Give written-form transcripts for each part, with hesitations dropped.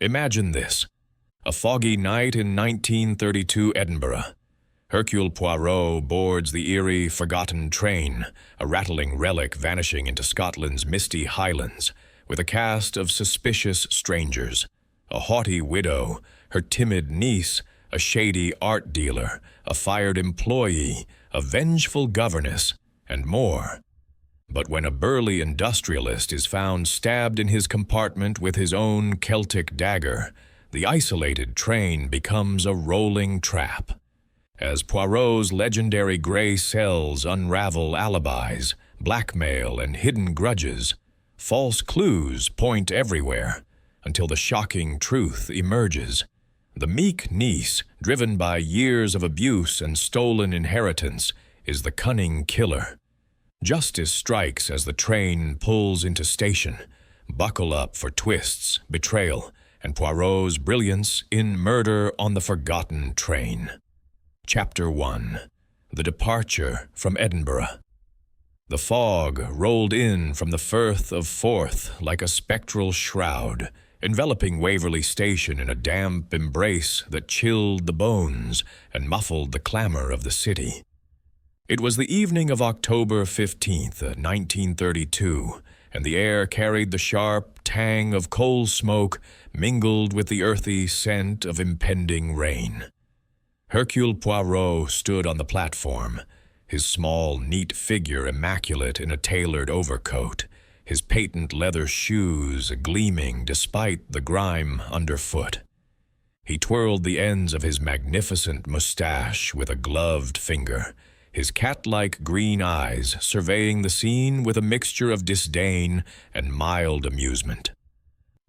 Imagine this. A foggy night in 1932 Edinburgh. Hercule Poirot boards the eerie, forgotten train, a rattling relic vanishing into Scotland's misty highlands, with a cast of suspicious strangers. A haughty widow, her timid niece, a shady art dealer, a fired employee, a vengeful governess, and more. But when a burly industrialist is found stabbed in his compartment with his own Celtic dagger, the isolated train becomes a rolling trap. As Poirot's legendary grey cells unravel alibis, blackmail, and hidden grudges, false clues point everywhere, until the shocking truth emerges. The meek niece, driven by years of abuse and stolen inheritance, is the cunning killer. Justice strikes as the train pulls into station. Buckle up for twists, betrayal, and Poirot's brilliance in Murder on the Forgotten Train. Chapter 1. The Departure from Edinburgh. The fog rolled in from the Firth of Forth like a spectral shroud, enveloping Waverley Station in a damp embrace that chilled the bones and muffled the clamor of the city. It was the evening of October 15th, 1932, and the air carried the sharp tang of coal smoke mingled with the earthy scent of impending rain. Hercule Poirot stood on the platform, his small, neat figure immaculate in a tailored overcoat, his patent leather shoes gleaming despite the grime underfoot. He twirled the ends of his magnificent mustache with a gloved finger, his cat-like green eyes surveying the scene with a mixture of disdain and mild amusement.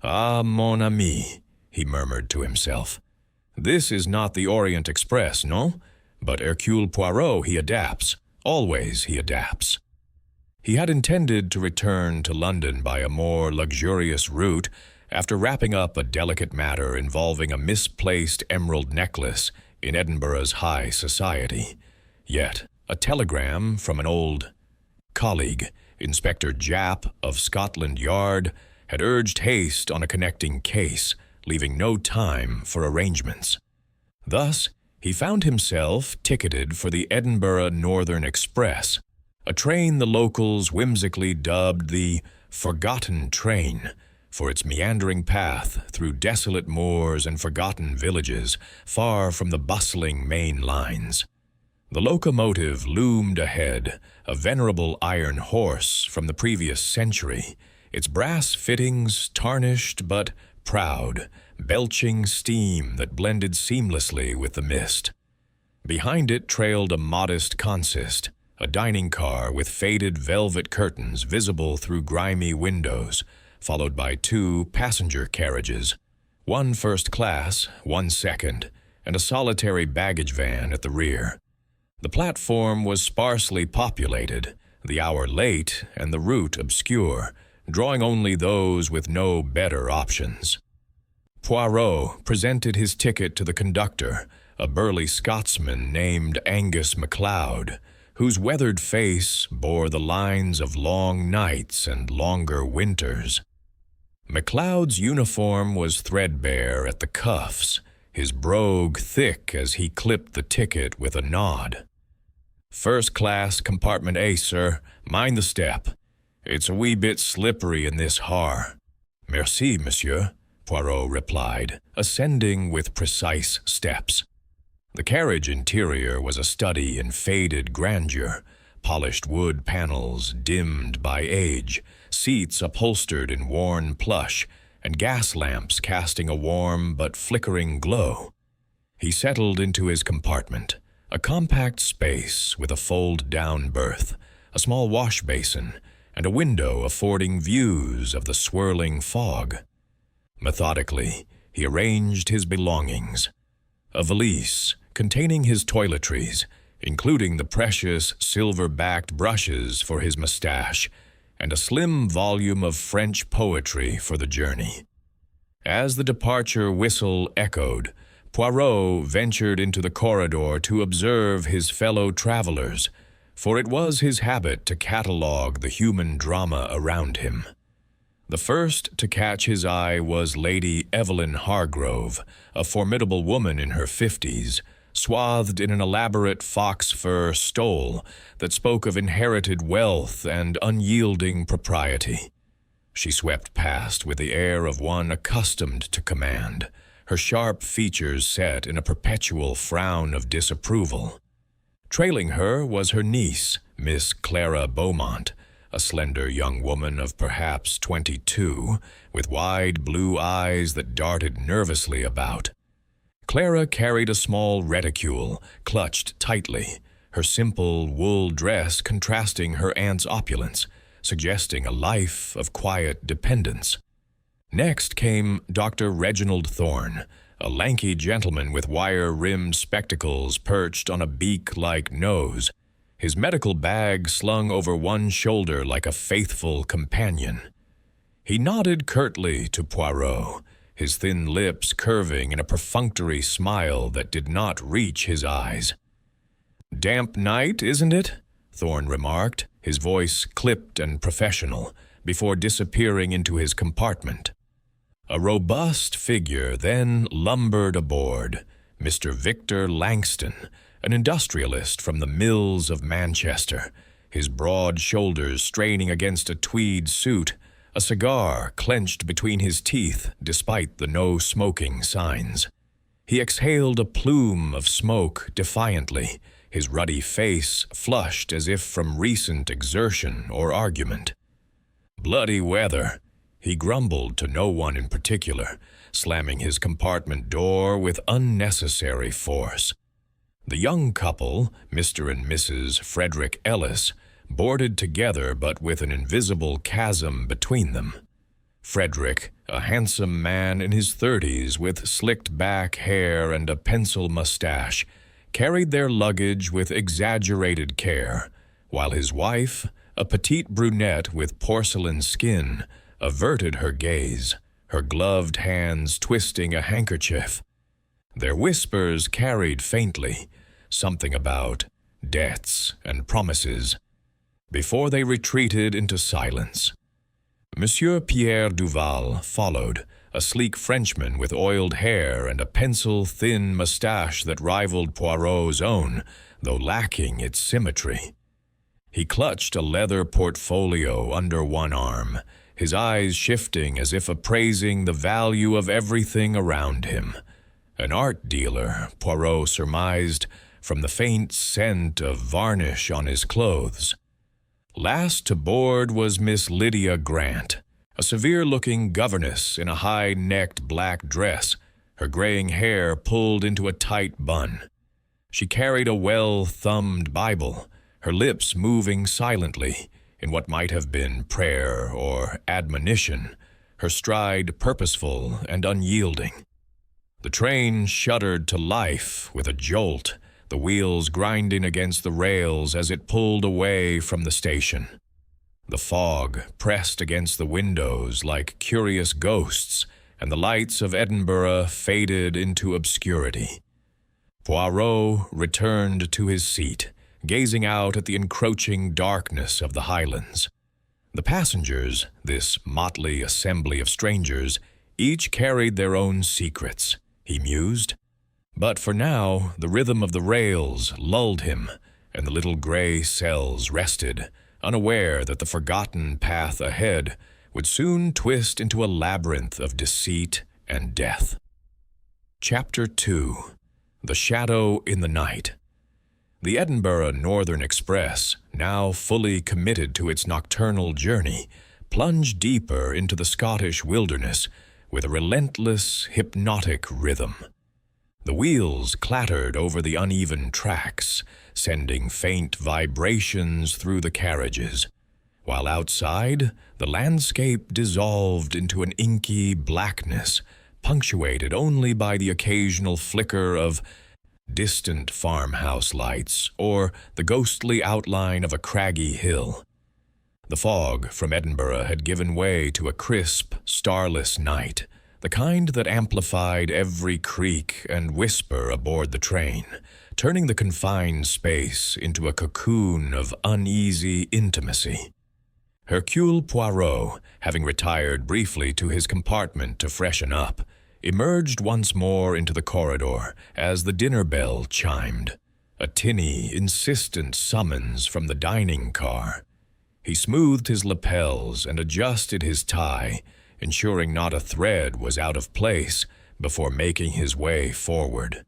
"Ah, mon ami," he murmured to himself. "This is not the Orient Express, no? But Hercule Poirot, he adapts. Always he adapts." He had intended to return to London by a more luxurious route after wrapping up a delicate matter involving a misplaced emerald necklace in Edinburgh's high society. Yet, a telegram from an old colleague, Inspector Japp of Scotland Yard, had urged haste on a connecting case, leaving no time for arrangements. Thus, he found himself ticketed for the Edinburgh Northern Express, a train the locals whimsically dubbed the Forgotten Train, for its meandering path through desolate moors and forgotten villages far from the bustling main lines. The locomotive loomed ahead, a venerable iron horse from the previous century, its brass fittings tarnished but proud, belching steam that blended seamlessly with the mist. Behind it trailed a modest consist, a dining car with faded velvet curtains visible through grimy windows, followed by two passenger carriages, one first class, one second, and a solitary baggage van at the rear. The platform was sparsely populated, the hour late and the route obscure, drawing only those with no better options. Poirot presented his ticket to the conductor, a burly Scotsman named Angus MacLeod, whose weathered face bore the lines of long nights and longer winters. MacLeod's uniform was threadbare at the cuffs, his brogue thick as he clipped the ticket with a nod. "First class, compartment A, sir. Mind the step. It's a wee bit slippery in this har." "Merci, monsieur," Poirot replied, ascending with precise steps. The carriage interior was a study in faded grandeur, polished wood panels dimmed by age, seats upholstered in worn plush, and gas lamps casting a warm but flickering glow. He settled into his compartment, a compact space with a fold-down berth, a small wash basin, and a window affording views of the swirling fog. Methodically, he arranged his belongings. A valise containing his toiletries, including the precious silver-backed brushes for his mustache, and a slim volume of French poetry for the journey. As the departure whistle echoed, Poirot ventured into the corridor to observe his fellow travelers, for it was his habit to catalogue the human drama around him. The first to catch his eye was Lady Evelyn Hargrove, a formidable woman in her 50s, swathed in an elaborate fox fur stole that spoke of inherited wealth and unyielding propriety. She swept past with the air of one accustomed to command, her sharp features set in a perpetual frown of disapproval. Trailing her was her niece, Miss Clara Beaumont, a slender young woman of perhaps 22, with wide blue eyes that darted nervously about. Clara carried a small reticule, clutched tightly, her simple wool dress contrasting her aunt's opulence, suggesting a life of quiet dependence. Next came Dr. Reginald Thorne, a lanky gentleman with wire-rimmed spectacles perched on a beak-like nose, his medical bag slung over one shoulder like a faithful companion. He nodded curtly to Poirot, his thin lips curving in a perfunctory smile that did not reach his eyes. "Damp night, isn't it?" Thorne remarked, his voice clipped and professional, before disappearing into his compartment. A robust figure then lumbered aboard, Mr. Victor Langston, an industrialist from the mills of Manchester, his broad shoulders straining against a tweed suit, a cigar clenched between his teeth despite the no-smoking signs. He exhaled a plume of smoke defiantly, his ruddy face flushed as if from recent exertion or argument. "Bloody weather," he grumbled to no one in particular, slamming his compartment door with unnecessary force. The young couple, Mr. and Mrs. Frederick Ellis, boarded together but with an invisible chasm between them. Frederick, a handsome man in his 30s with slicked back hair and a pencil mustache, carried their luggage with exaggerated care, while his wife, a petite brunette with porcelain skin, averted her gaze, her gloved hands twisting a handkerchief. Their whispers carried faintly, something about debts and promises, before they retreated into silence. Monsieur Pierre Duval followed, a sleek Frenchman with oiled hair and a pencil-thin mustache that rivaled Poirot's own, though lacking its symmetry. He clutched a leather portfolio under one arm, his eyes shifting as if appraising the value of everything around him. An art dealer, Poirot surmised, from the faint scent of varnish on his clothes. Last to board was Miss Lydia Grant, a severe-looking governess in a high-necked black dress, her graying hair pulled into a tight bun. She carried a well-thumbed Bible, her lips moving silently in what might have been prayer or admonition, her stride purposeful and unyielding. The train shuddered to life with a jolt, the wheels grinding against the rails as it pulled away from the station. The fog pressed against the windows like curious ghosts, and the lights of Edinburgh faded into obscurity. Poirot returned to his seat, gazing out at the encroaching darkness of the Highlands. The passengers, this motley assembly of strangers, each carried their own secrets, he mused. But for now, the rhythm of the rails lulled him, and the little gray cells rested, unaware that the forgotten path ahead would soon twist into a labyrinth of deceit and death. Chapter 2. The Shadow in the Night. The Edinburgh Northern Express, now fully committed to its nocturnal journey, plunged deeper into the Scottish wilderness with a relentless, hypnotic rhythm. The wheels clattered over the uneven tracks, sending faint vibrations through the carriages, while outside, the landscape dissolved into an inky blackness, punctuated only by the occasional flicker of distant farmhouse lights or the ghostly outline of a craggy hill. The fog from Edinburgh had given way to a crisp, starless night, the kind that amplified every creak and whisper aboard the train, turning the confined space into a cocoon of uneasy intimacy. Hercule Poirot, having retired briefly to his compartment to freshen up, emerged once more into the corridor as the dinner bell chimed, a tinny, insistent summons from the dining car. He smoothed his lapels and adjusted his tie, ensuring not a thread was out of place before making his way forward.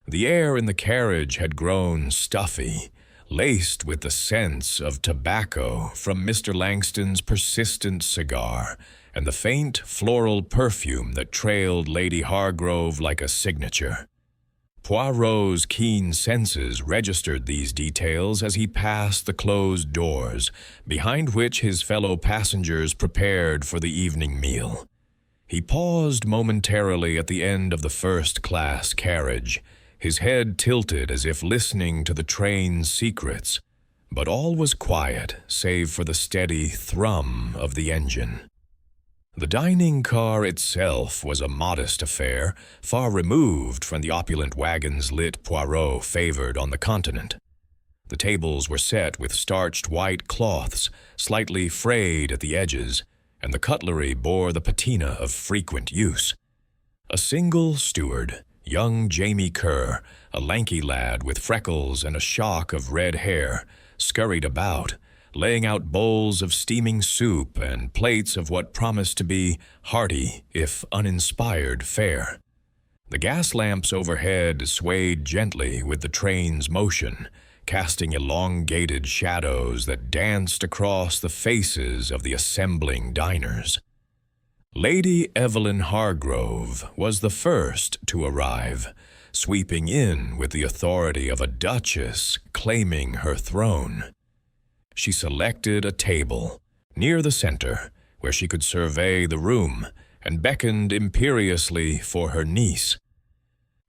The air in the carriage had grown stuffy, laced with the scents of tobacco from Mr. Langston's persistent cigar and the faint floral perfume that trailed Lady Hargrove like a signature. Poirot's keen senses registered these details as he passed the closed doors, behind which his fellow passengers prepared for the evening meal. He paused momentarily at the end of the first-class carriage, his head tilted as if listening to the train's secrets, but all was quiet save for the steady thrum of the engine. The dining car itself was a modest affair, far removed from the opulent wagons lit Poirot favored on the continent. The tables were set with starched white cloths, slightly frayed at the edges, and the cutlery bore the patina of frequent use. A single steward, young Jamie Kerr, a lanky lad with freckles and a shock of red hair, scurried about, laying out bowls of steaming soup and plates of what promised to be hearty, if uninspired, fare. The gas lamps overhead swayed gently with the train's motion, casting elongated shadows that danced across the faces of the assembling diners. Lady Evelyn Hargrove was the first to arrive, sweeping in with the authority of a duchess claiming her throne. She selected a table near the center where she could survey the room and beckoned imperiously for her niece.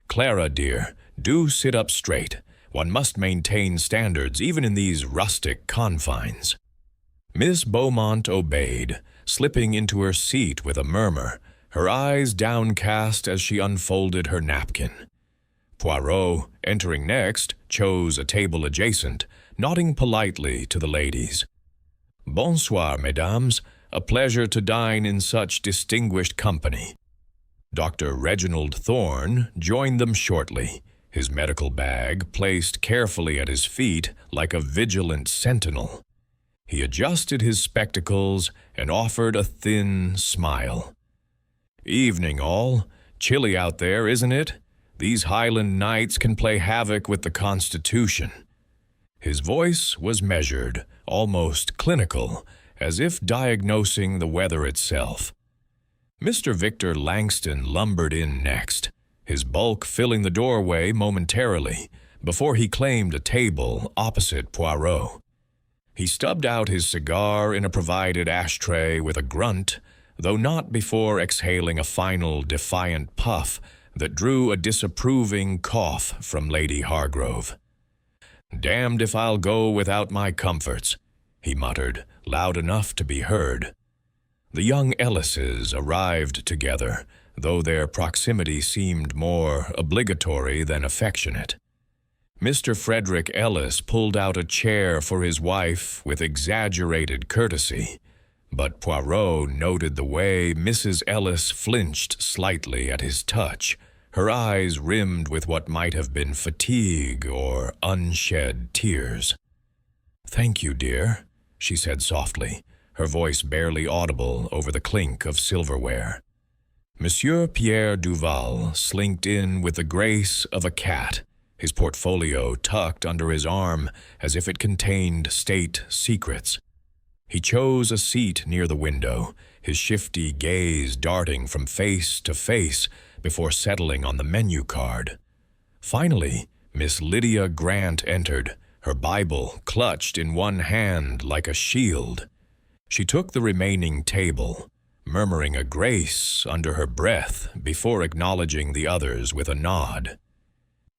"Clara, dear, do sit up straight. One must maintain standards even in these rustic confines." Miss Beaumont obeyed, slipping into her seat with a murmur, her eyes downcast as she unfolded her napkin. Poirot, entering next, chose a table adjacent, nodding politely to the ladies. "Bonsoir, mesdames. A pleasure to dine in such distinguished company." Dr. Reginald Thorne joined them shortly, his medical bag placed carefully at his feet like a vigilant sentinel. He adjusted his spectacles and offered a thin smile. "Evening, all. Chilly out there, isn't it? These Highland nights can play havoc with the constitution." His voice was measured, almost clinical, as if diagnosing the weather itself. Mr. Victor Langston lumbered in next, his bulk filling the doorway momentarily, before he claimed a table opposite Poirot. He stubbed out his cigar in a provided ashtray with a grunt, though not before exhaling a final defiant puff that drew a disapproving cough from Lady Hargrove. "Damned if I'll go without my comforts," he muttered, loud enough to be heard. The young Ellises arrived together, though their proximity seemed more obligatory than affectionate. Mr. Frederick Ellis pulled out a chair for his wife with exaggerated courtesy, but Poirot noted the way Mrs. Ellis flinched slightly at his touch, her eyes rimmed with what might have been fatigue or unshed tears. "Thank you, dear," she said softly, her voice barely audible over the clink of silverware. Monsieur Pierre Duval slinked in with the grace of a cat, his portfolio tucked under his arm as if it contained state secrets. He chose a seat near the window, his shifty gaze darting from face to face before settling on the menu card. Finally, Miss Lydia Grant entered, her Bible clutched in one hand like a shield. She took the remaining table, murmuring a grace under her breath before acknowledging the others with a nod.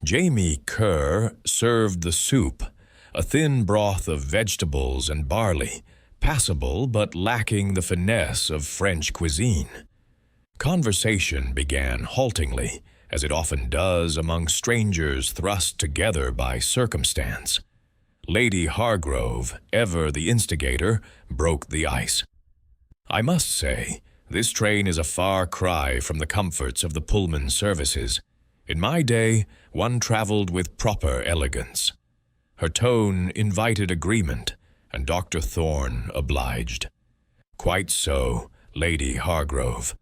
Jamie Kerr served the soup, a thin broth of vegetables and barley, passable but lacking the finesse of French cuisine. Conversation began haltingly, as it often does among strangers thrust together by circumstance. Lady Hargrove, ever the instigator, broke the ice. "I must say, this train is a far cry from the comforts of the Pullman services. In my day, one traveled with proper elegance." Her tone invited agreement, and Dr. Thorne obliged. "Quite so, Lady Hargrove.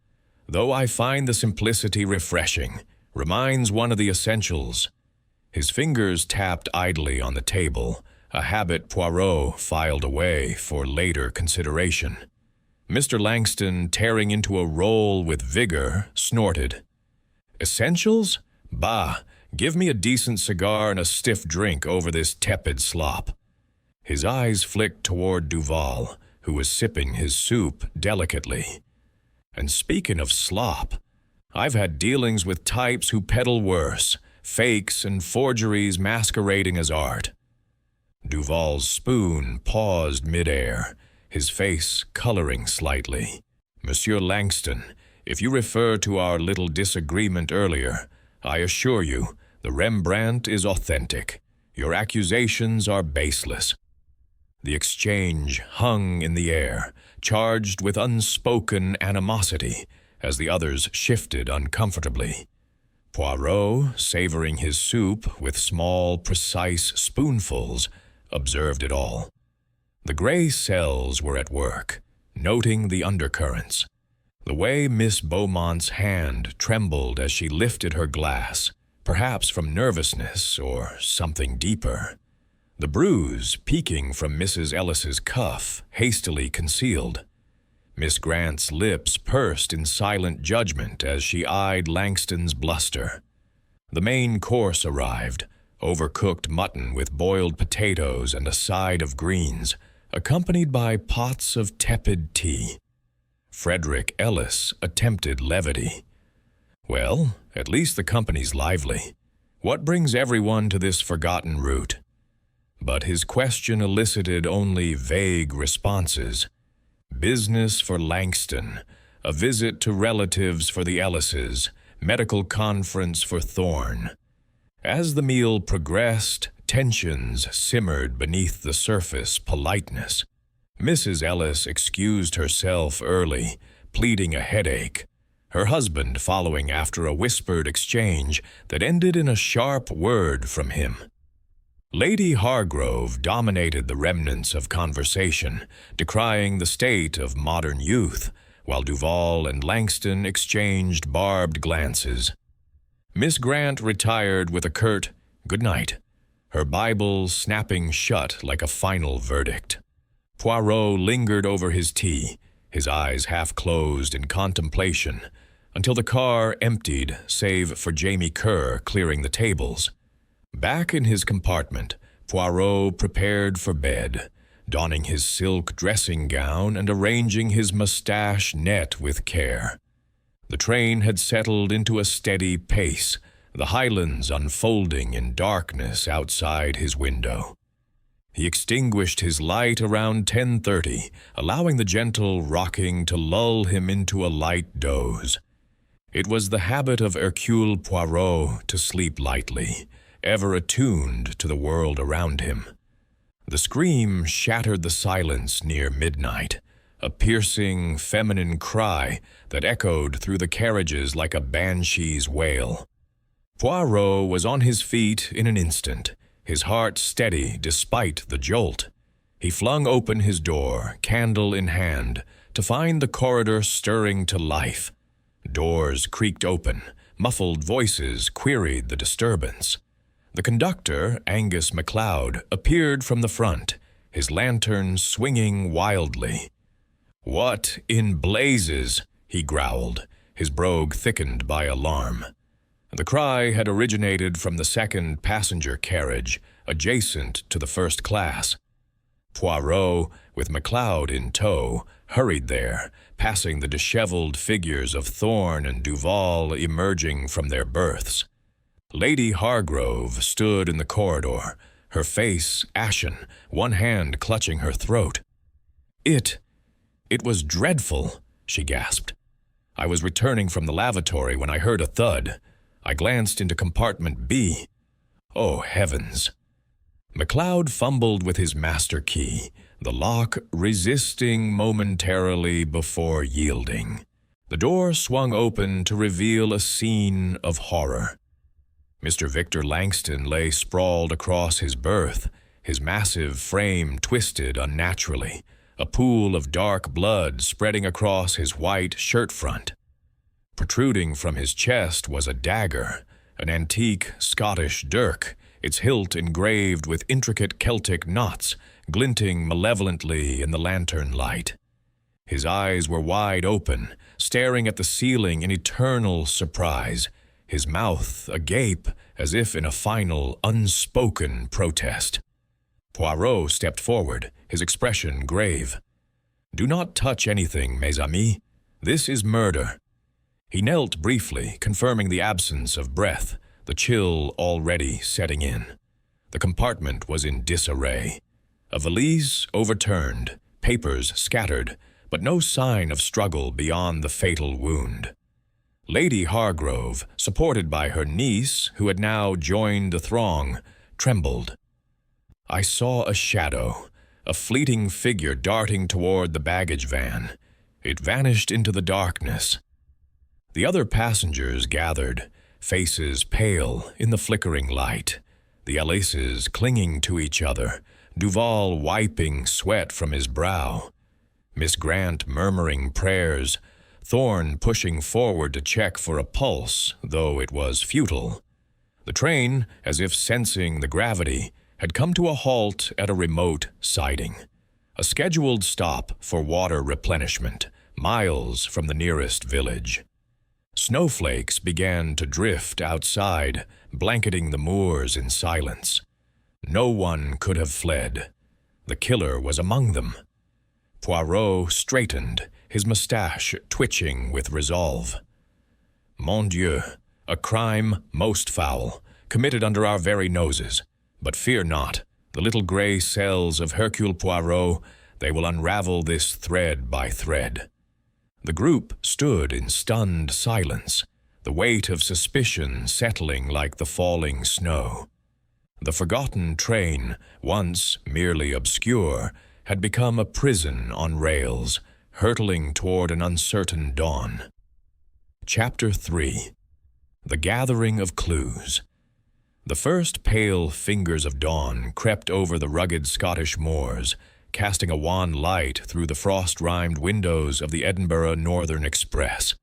Though I find the simplicity refreshing, reminds one of the essentials." His fingers tapped idly on the table, a habit Poirot filed away for later consideration. Mr. Langston, tearing into a roll with vigor, snorted. "Essentials? Bah! Give me a decent cigar and a stiff drink over this tepid slop." His eyes flicked toward Duval, who was sipping his soup delicately. "And speaking of slop, I've had dealings with types who peddle worse, fakes and forgeries masquerading as art." Duval's spoon paused midair, his face coloring slightly. "Monsieur Langston, if you refer to our little disagreement earlier, I assure you, the Rembrandt is authentic. Your accusations are baseless." The exchange hung in the air, charged with unspoken animosity, as the others shifted uncomfortably. Poirot, savoring his soup with small, precise spoonfuls, observed it all. The gray cells were at work, noting the undercurrents. The way Miss Beaumont's hand trembled as she lifted her glass, perhaps from nervousness or something deeper. The bruise peeking from Mrs. Ellis's cuff, hastily concealed. Miss Grant's lips pursed in silent judgment as she eyed Langston's bluster. The main course arrived, overcooked mutton with boiled potatoes and a side of greens, accompanied by pots of tepid tea. Frederick Ellis attempted levity. "Well, at least the company's lively. What brings everyone to this forgotten route?" But his question elicited only vague responses. Business for Langston, a visit to relatives for the Ellises, medical conference for Thorne. As the meal progressed, tensions simmered beneath the surface politeness. Mrs. Ellis excused herself early, pleading a headache, her husband following after a whispered exchange that ended in a sharp word from him. Lady Hargrove dominated the remnants of conversation, decrying the state of modern youth, while Duval and Langston exchanged barbed glances. Miss Grant retired with a curt "good night," her Bible snapping shut like a final verdict. Poirot lingered over his tea, his eyes half closed in contemplation, until the car emptied save for Jamie Kerr clearing the tables. Back in his compartment, Poirot prepared for bed, donning his silk dressing gown and arranging his mustache net with care. The train had settled into a steady pace, the highlands unfolding in darkness outside his window. He extinguished his light around 10:30, allowing the gentle rocking to lull him into a light doze. It was the habit of Hercule Poirot to sleep lightly, ever attuned to the world around him. The scream shattered the silence near midnight, a piercing, feminine cry that echoed through the carriages like a banshee's wail. Poirot was on his feet in an instant, his heart steady despite the jolt. He flung open his door, candle in hand, to find the corridor stirring to life. Doors creaked open, muffled voices queried the disturbance. The conductor, Angus MacLeod, appeared from the front, his lantern swinging wildly. "What in blazes?" he growled, his brogue thickened by alarm. The cry had originated from the second passenger carriage, adjacent to the first class. Poirot, with MacLeod in tow, hurried there, passing the disheveled figures of Thorne and Duval emerging from their berths. Lady Hargrove stood in the corridor, her face ashen, one hand clutching her throat. It was dreadful," she gasped. "I was returning from the lavatory when I heard a thud. I glanced into compartment B. Oh, heavens!" MacLeod fumbled with his master key, the lock resisting momentarily before yielding. The door swung open to reveal a scene of horror. Mr. Victor Langston lay sprawled across his berth, his massive frame twisted unnaturally, a pool of dark blood spreading across his white shirt front. Protruding from his chest was a dagger, an antique Scottish dirk, its hilt engraved with intricate Celtic knots, glinting malevolently in the lantern light. His eyes were wide open, staring at the ceiling in eternal surprise, his mouth agape as if in a final, unspoken protest. Poirot stepped forward, his expression grave. "Do not touch anything, mes amis. This is murder." He knelt briefly, confirming the absence of breath, the chill already setting in. The compartment was in disarray. A valise overturned, papers scattered, but no sign of struggle beyond the fatal wound. Lady Hargrove, supported by her niece, who had now joined the throng, trembled. I saw a shadow, a fleeting figure darting toward the baggage van. It vanished into the darkness. The other passengers gathered, faces pale in the flickering light, the Alaces clinging to each other, Duval wiping sweat from his brow, Miss Grant murmuring prayers, Thorne pushing forward to check for a pulse, though it was futile. The train, as if sensing the gravity, had come to a halt at a remote siding, a scheduled stop for water replenishment, miles from the nearest village. Snowflakes began to drift outside, blanketing the moors in silence. No one could have fled. The killer was among them. Poirot straightened, his mustache twitching with resolve. Mon Dieu, a crime most foul, committed under our very noses. But fear not, the little gray cells of Hercule Poirot, they will unravel this thread by thread. The group stood in stunned silence, the weight of suspicion settling like the falling snow. The forgotten train, once merely obscure, had become a prison on rails, hurtling toward an uncertain dawn. Chapter 3. The Gathering of Clues. The first pale fingers of dawn crept over the rugged Scottish moors, casting a wan light through the frost-rimed windows of the Edinburgh Northern Express.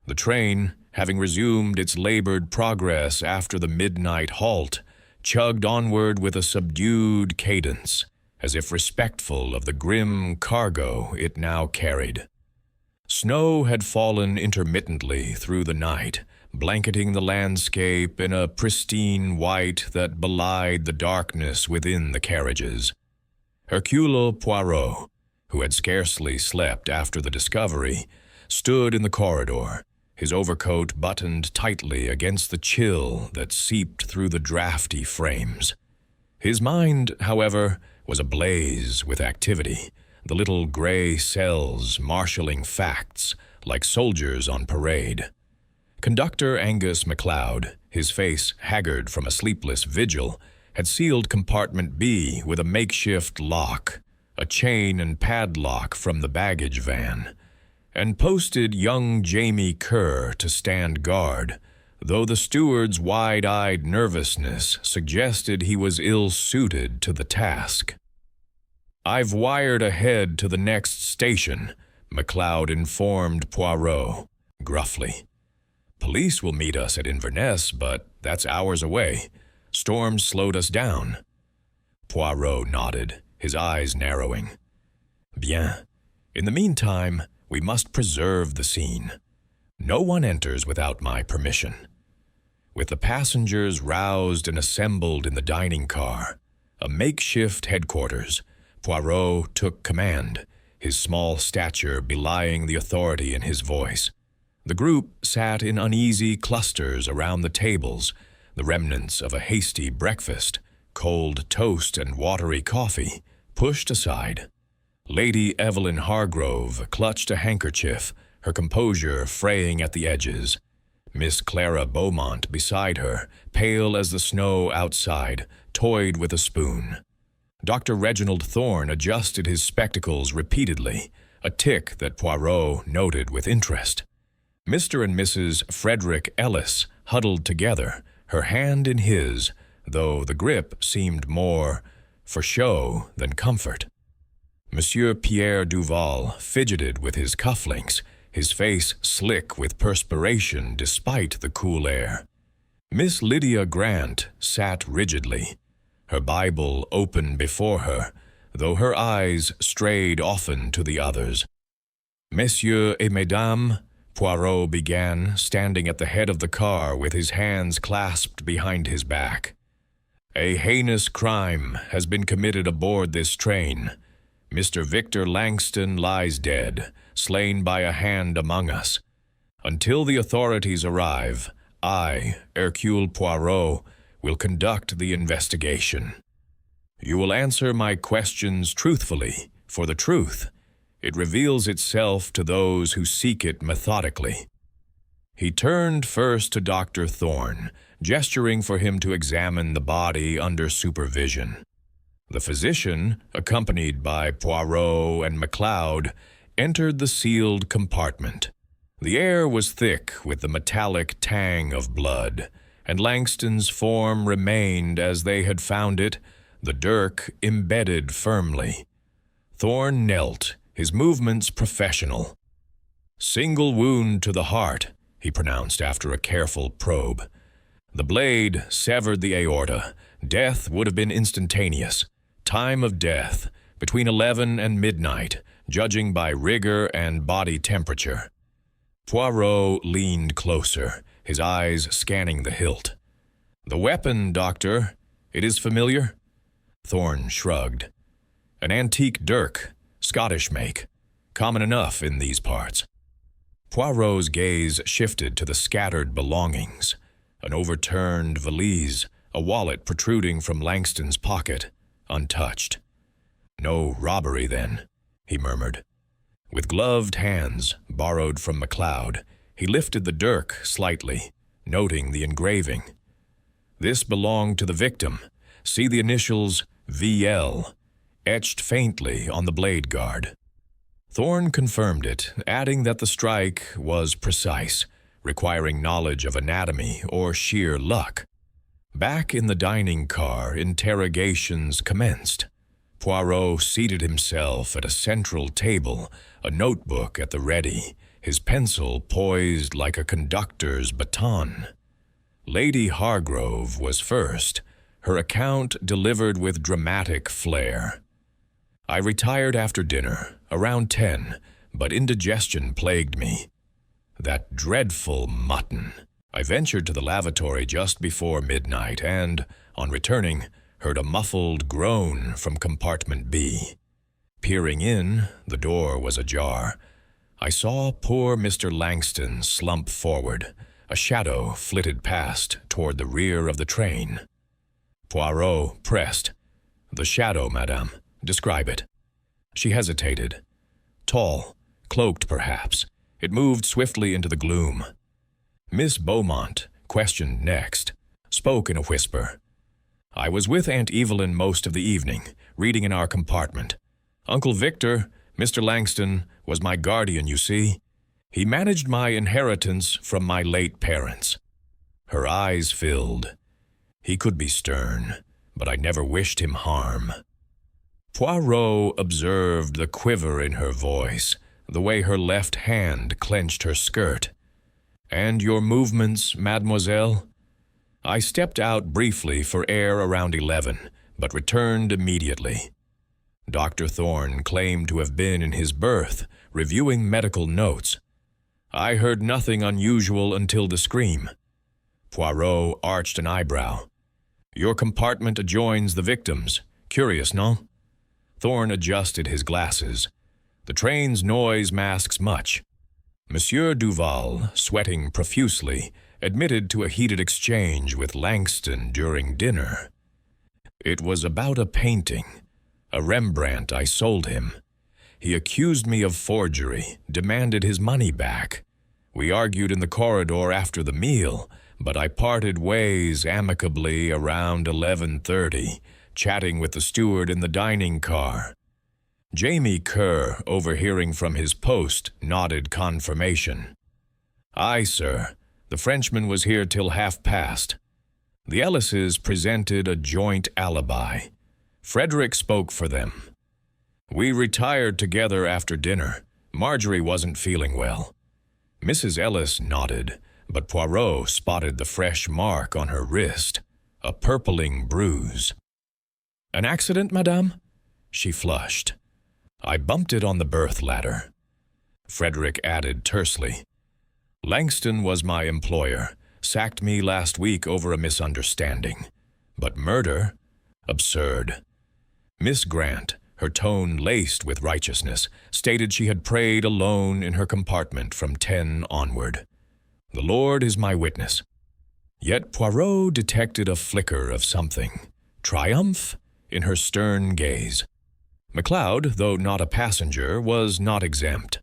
The train, having resumed its labored progress after the midnight halt, chugged onward with a subdued cadence, as if respectful of the grim cargo it now carried. Snow had fallen intermittently through the night, blanketing the landscape in a pristine white that belied the darkness within the carriages. Hercule Poirot, who had scarcely slept after the discovery, stood in the corridor, his overcoat buttoned tightly against the chill that seeped through the drafty frames. His mind, however, was ablaze with activity, the little gray cells marshalling facts like soldiers on parade. Conductor Angus MacLeod, his face haggard from a sleepless vigil, had sealed compartment B with a makeshift lock, a chain and padlock from the baggage van, and posted young Jamie Kerr to stand guard, though the steward's wide-eyed nervousness suggested he was ill-suited to the task. "I've wired ahead to the next station," MacLeod informed Poirot, gruffly. "Police will meet us at Inverness, but that's hours away. Storms slowed us down." Poirot nodded, his eyes narrowing. "Bien. In the meantime, we must preserve the scene. No one enters without my permission." With the passengers roused and assembled in the dining car, a makeshift headquarters, Poirot took command, his small stature belying the authority in his voice. The group sat in uneasy clusters around the tables, the remnants of a hasty breakfast, cold toast and watery coffee, pushed aside. Lady Evelyn Hargrove clutched a handkerchief, her composure fraying at the edges. Miss Clara Beaumont beside her, pale as the snow outside, toyed with a spoon. Dr. Reginald Thorne adjusted his spectacles repeatedly, a tic that Poirot noted with interest. Mr. and Mrs. Frederick Ellis huddled together, her hand in his, though the grip seemed more for show than comfort. Monsieur Pierre Duval fidgeted with his cufflinks, his face slick with perspiration despite the cool air. Miss Lydia Grant sat rigidly, her Bible open before her, though her eyes strayed often to the others. Messieurs et mesdames, Poirot began, standing at the head of the car with his hands clasped behind his back. A heinous crime has been committed aboard this train. Mr. Victor Langston lies dead, slain by a hand among us. Until the authorities arrive, I, Hercule Poirot, will conduct the investigation. You will answer my questions truthfully, for the truth. It reveals itself to those who seek it methodically. He turned first to Dr. Thorne, gesturing for him to examine the body under supervision. The physician, accompanied by Poirot and MacLeod, entered the sealed compartment. The air was thick with the metallic tang of blood, and Langston's form remained as they had found it, the dirk embedded firmly. Thorne knelt, his movements professional. "Single wound to the heart," he pronounced after a careful probe. The blade severed the aorta. Death would have been instantaneous. Time of death, between 11 and midnight, judging by rigor and body temperature. Poirot leaned closer, his eyes scanning the hilt. "The weapon, Doctor, it is familiar?" Thorne shrugged. "An antique dirk, Scottish make, common enough in these parts." Poirot's gaze shifted to the scattered belongings. An overturned valise, a wallet protruding from Langston's pocket, untouched. "No robbery, then," he murmured. With gloved hands, borrowed from MacLeod, he lifted the dirk slightly, noting the engraving. "This belonged to the victim. See the initials VL, etched faintly on the blade guard." Thorne confirmed it, adding that the strike was precise, requiring knowledge of anatomy or sheer luck. Back in the dining car, interrogations commenced. Poirot seated himself at a central table, a notebook at the ready, his pencil poised like a conductor's baton. Lady Hargrove was first, her account delivered with dramatic flair. "I retired after dinner, around 10, but indigestion plagued me. That dreadful mutton. I ventured to the lavatory just before midnight and, on returning, heard a muffled groan from compartment B. Peering in, the door was ajar. I saw poor Mr. Langston slump forward. A shadow flitted past toward the rear of the train. Poirot pressed. "The shadow, madame. Describe it." She hesitated. Tall, cloaked perhaps. It moved swiftly into the gloom. Miss Beaumont, questioned next, spoke in a whisper. "I was with Aunt Evelyn most of the evening, reading in our compartment. Uncle Victor, Mr. Langston, was my guardian, you see. He managed my inheritance from my late parents." Her eyes filled. He could be stern, but I never wished him harm. Poirot observed the quiver in her voice, the way her left hand clenched her skirt. "And your movements, mademoiselle?" I stepped out briefly for air around 11, but returned immediately. Dr. Thorne claimed to have been in his berth, reviewing medical notes. I heard nothing unusual until the scream. Poirot arched an eyebrow. "Your compartment adjoins the victim's. Curious, no?" Thorne adjusted his glasses. "The train's noise masks much." Monsieur Duval, sweating profusely, admitted to a heated exchange with Langston during dinner. "It was about a painting, a Rembrandt I sold him. He accused me of forgery, demanded his money back. We argued in the corridor after the meal, but I parted ways amicably around 11:30, chatting with the steward in the dining car. Jamie Kerr, overhearing from his post, nodded confirmation. "Aye, sir. The Frenchman was here till past. The Ellises presented a joint alibi. Frederick spoke for them. We retired together after dinner. Marjorie wasn't feeling well." Mrs. Ellis nodded, but Poirot spotted the fresh mark on her wrist, a purpling bruise. "An accident, madame?" She flushed. "I bumped it on the berth ladder." Frederick added tersely, "Langston was my employer, sacked me last week over a misunderstanding. But murder? Absurd." Miss Grant, her tone laced with righteousness, stated she had prayed alone in her compartment from 10 onward. "The Lord is my witness." Yet Poirot detected a flicker of something, triumph, in her stern gaze. MacLeod, though not a passenger, was not exempt.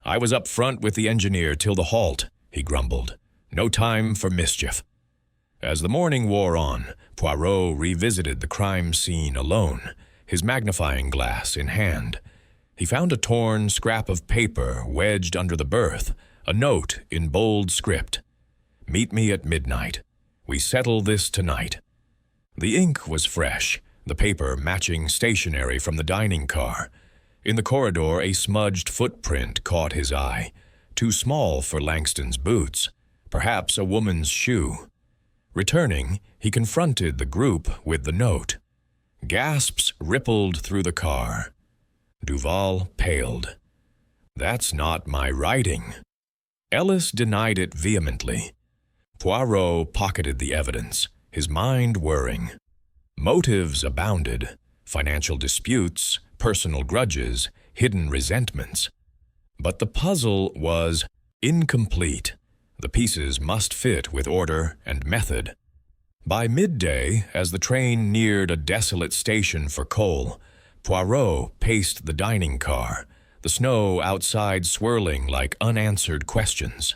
"I was up front with the engineer till the halt," he grumbled. "No time for mischief." As the morning wore on, Poirot revisited the crime scene alone, his magnifying glass in hand. He found a torn scrap of paper wedged under the berth, a note in bold script. "Meet me at midnight. We settle this tonight." The ink was fresh, the paper matching stationery from the dining car. In the corridor, a smudged footprint caught his eye, too small for Langston's boots, perhaps a woman's shoe. Returning, he confronted the group with the note. Gasps rippled through the car. Duval paled. "That's not my writing." Ellis denied it vehemently. Poirot pocketed the evidence, his mind whirring. Motives abounded: financial disputes, personal grudges, hidden resentments. But the puzzle was incomplete. The pieces must fit with order and method. By midday, as the train neared a desolate station for coal, Poirot paced the dining car, the snow outside swirling like unanswered questions.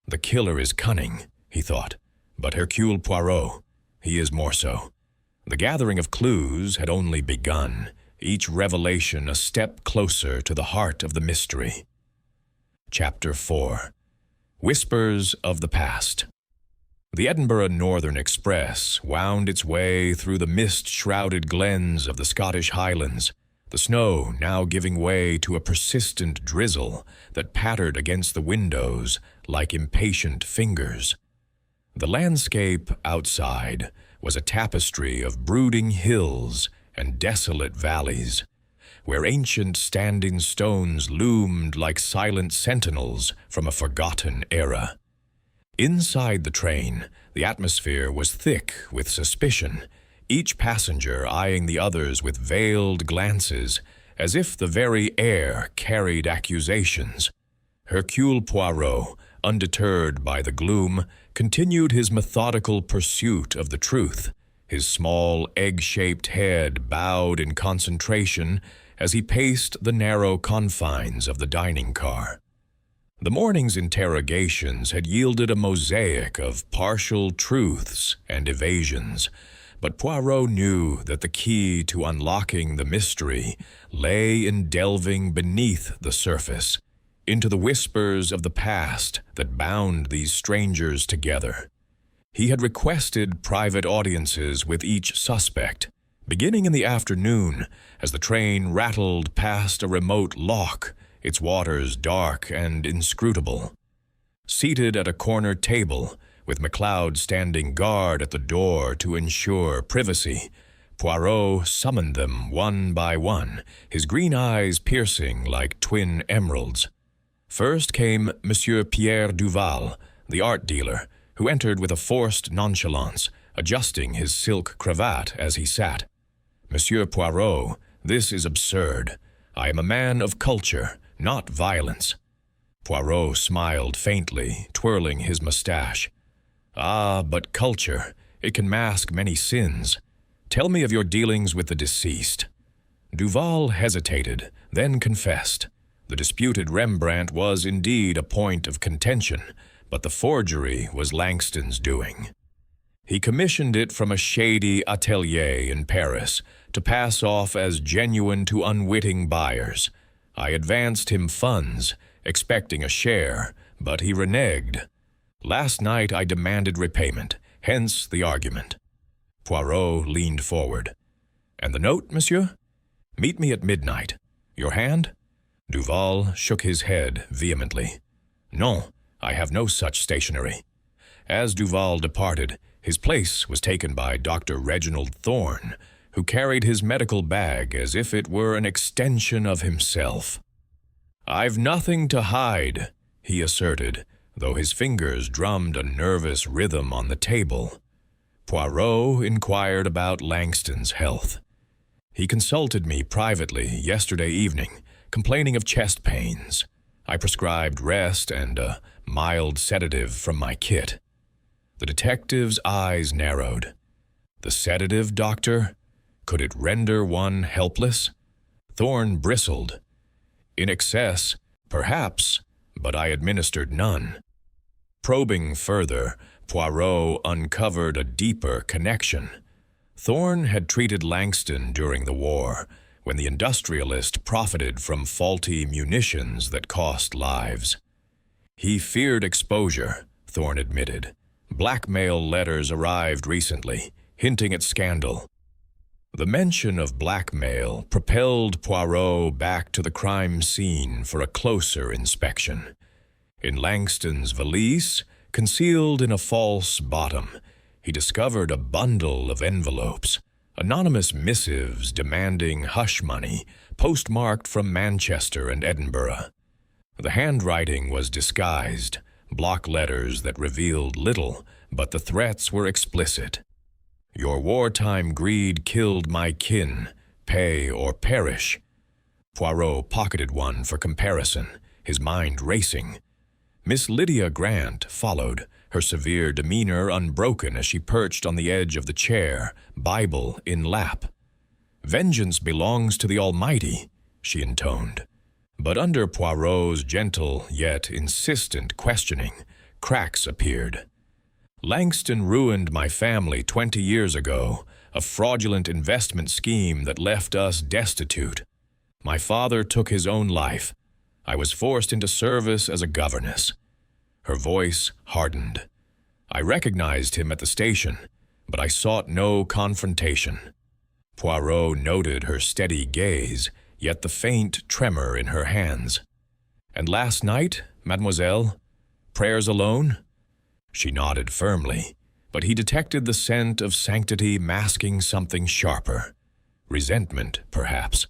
"The killer is cunning," he thought, "but Hercule Poirot, he is more so." The gathering of clues had only begun, each revelation a step closer to the heart of the mystery. Chapter 4. Whispers of the Past. The Edinburgh Northern Express wound its way through the mist-shrouded glens of the Scottish Highlands, the snow now giving way to a persistent drizzle that pattered against the windows like impatient fingers. The landscape outside was a tapestry of brooding hills and desolate valleys, where ancient standing stones loomed like silent sentinels from a forgotten era. Inside the train, the atmosphere was thick with suspicion, each passenger eyeing the others with veiled glances, as if the very air carried accusations. Hercule Poirot, undeterred by the gloom, continued his methodical pursuit of the truth, his small egg-shaped head bowed in concentration as he paced the narrow confines of the dining car. The morning's interrogations had yielded a mosaic of partial truths and evasions, but Poirot knew that the key to unlocking the mystery lay in delving beneath the surface, into the whispers of the past that bound these strangers together. He had requested private audiences with each suspect, beginning in the afternoon as the train rattled past a remote loch, its waters dark and inscrutable. Seated at a corner table, with MacLeod standing guard at the door to ensure privacy, Poirot summoned them one by one, his green eyes piercing like twin emeralds. First came Monsieur Pierre Duval, the art dealer, who entered with a forced nonchalance, adjusting his silk cravat as he sat. "Monsieur Poirot, this is absurd. I am a man of culture, not violence." Poirot smiled faintly, twirling his mustache. "Ah, but culture, it can mask many sins. Tell me of your dealings with the deceased." Duval hesitated, then confessed. The disputed Rembrandt was indeed a point of contention, but the forgery was Langston's doing. He commissioned it from a shady atelier in Paris to pass off as genuine to unwitting buyers. I advanced him funds, expecting a share, but he reneged. Last night I demanded repayment, hence the argument. Poirot leaned forward. "And the note, monsieur? Meet me at midnight. Your hand?" Duval shook his head vehemently. "Non, I have no such stationery." As Duval departed, his place was taken by Dr. Reginald Thorne, who carried his medical bag as if it were an extension of himself. "I've nothing to hide," he asserted, though his fingers drummed a nervous rhythm on the table. Poirot inquired about Langston's health. "He consulted me privately yesterday evening, complaining of chest pains. I prescribed rest and a mild sedative from my kit." The detective's eyes narrowed. "The sedative, doctor? Could it render one helpless?" Thorne bristled. "In excess, perhaps, but I administered none." Probing further, Poirot uncovered a deeper connection. Thorne had treated Langston during the war, when the industrialist profited from faulty munitions that cost lives. "He feared exposure," Thorne admitted. "Blackmail letters arrived recently, hinting at scandal." The mention of blackmail propelled Poirot back to the crime scene for a closer inspection. In Langston's valise, concealed in a false bottom, he discovered a bundle of envelopes, anonymous missives demanding hush money, postmarked from Manchester and Edinburgh. The handwriting was disguised, block letters that revealed little, but the threats were explicit. "Your wartime greed killed my kin, pay or perish." Poirot pocketed one for comparison, his mind racing. Miss Lydia Grant followed, her severe demeanor unbroken as she perched on the edge of the chair, Bible in lap. "Vengeance belongs to the Almighty," she intoned. But under Poirot's gentle yet insistent questioning, cracks appeared. "Langston ruined my family 20 years ago, a fraudulent investment scheme that left us destitute. My father took his own life. I was forced into service as a governess." Her voice hardened. "I recognized him at the station, but I sought no confrontation." Poirot noted her steady gaze, yet the faint tremor in her hands. "And last night, mademoiselle? Prayers alone?" She nodded firmly, but he detected the scent of sanctity masking something sharper. Resentment, perhaps.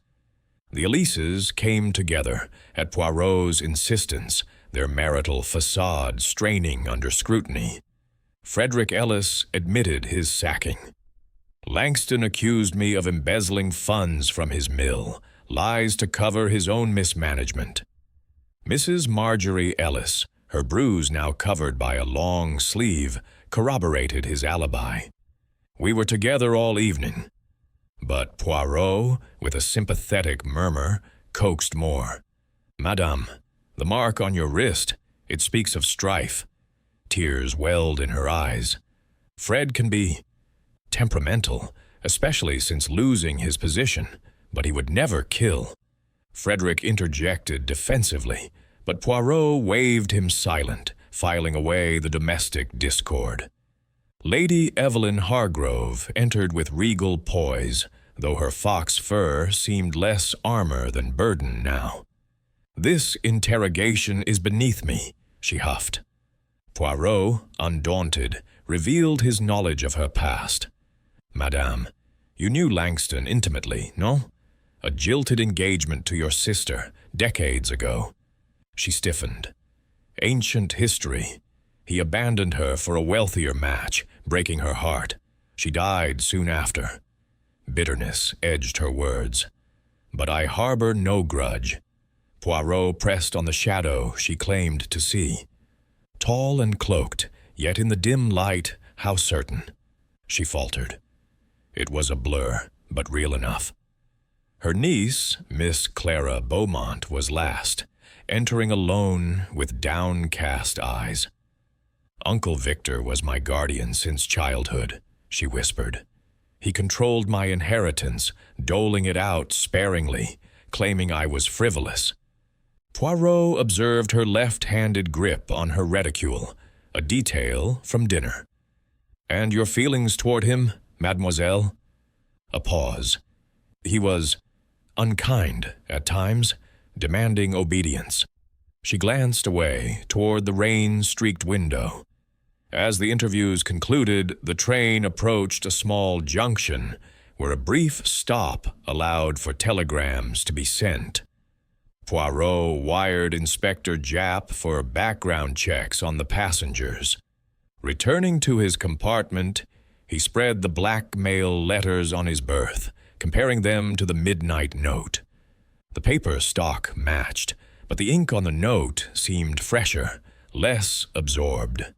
The Elises came together, at Poirot's insistence, their marital facade straining under scrutiny. Frederick Ellis admitted his sacking. "Langston accused me of embezzling funds from his mill, lies to cover his own mismanagement." Mrs. Marjorie Ellis, her bruise now covered by a long sleeve, corroborated his alibi. "We were together all evening." But Poirot, with a sympathetic murmur, coaxed more. "Madame, the mark on your wrist, it speaks of strife." Tears welled in her eyes. "Fred can be temperamental, especially since losing his position, but he would never kill." Frederick interjected defensively, but Poirot waved him silent, filing away the domestic discord. Lady Evelyn Hargrove entered with regal poise, though her fox fur seemed less armor than burden now. "This interrogation is beneath me," she huffed. Poirot, undaunted, revealed his knowledge of her past. "Madame, you knew Langston intimately, no? A jilted engagement to your sister, decades ago." She stiffened. "Ancient history. He abandoned her for a wealthier match, breaking her heart. She died soon after." Bitterness edged her words. "But I harbor no grudge." Poirot pressed on the shadow she claimed to see. "Tall and cloaked, yet in the dim light, how certain," she faltered. It was a blur, but real enough. Her niece, Miss Clara Beaumont, was last, entering alone with downcast eyes. "Uncle Victor was my guardian since childhood," she whispered. "He controlled my inheritance, doling it out sparingly, claiming I was frivolous." Poirot observed her left-handed grip on her reticule, a detail from dinner. "And your feelings toward him, mademoiselle?" A pause. "He was unkind at times, demanding obedience." She glanced away toward the rain-streaked window. As the interviews concluded, the train approached a small junction where a brief stop allowed for telegrams to be sent. Poirot wired Inspector Japp for background checks on the passengers. Returning to his compartment, he spread the blackmail letters on his berth, comparing them to the midnight note. The paper stock matched, but the ink on the note seemed fresher, less absorbed.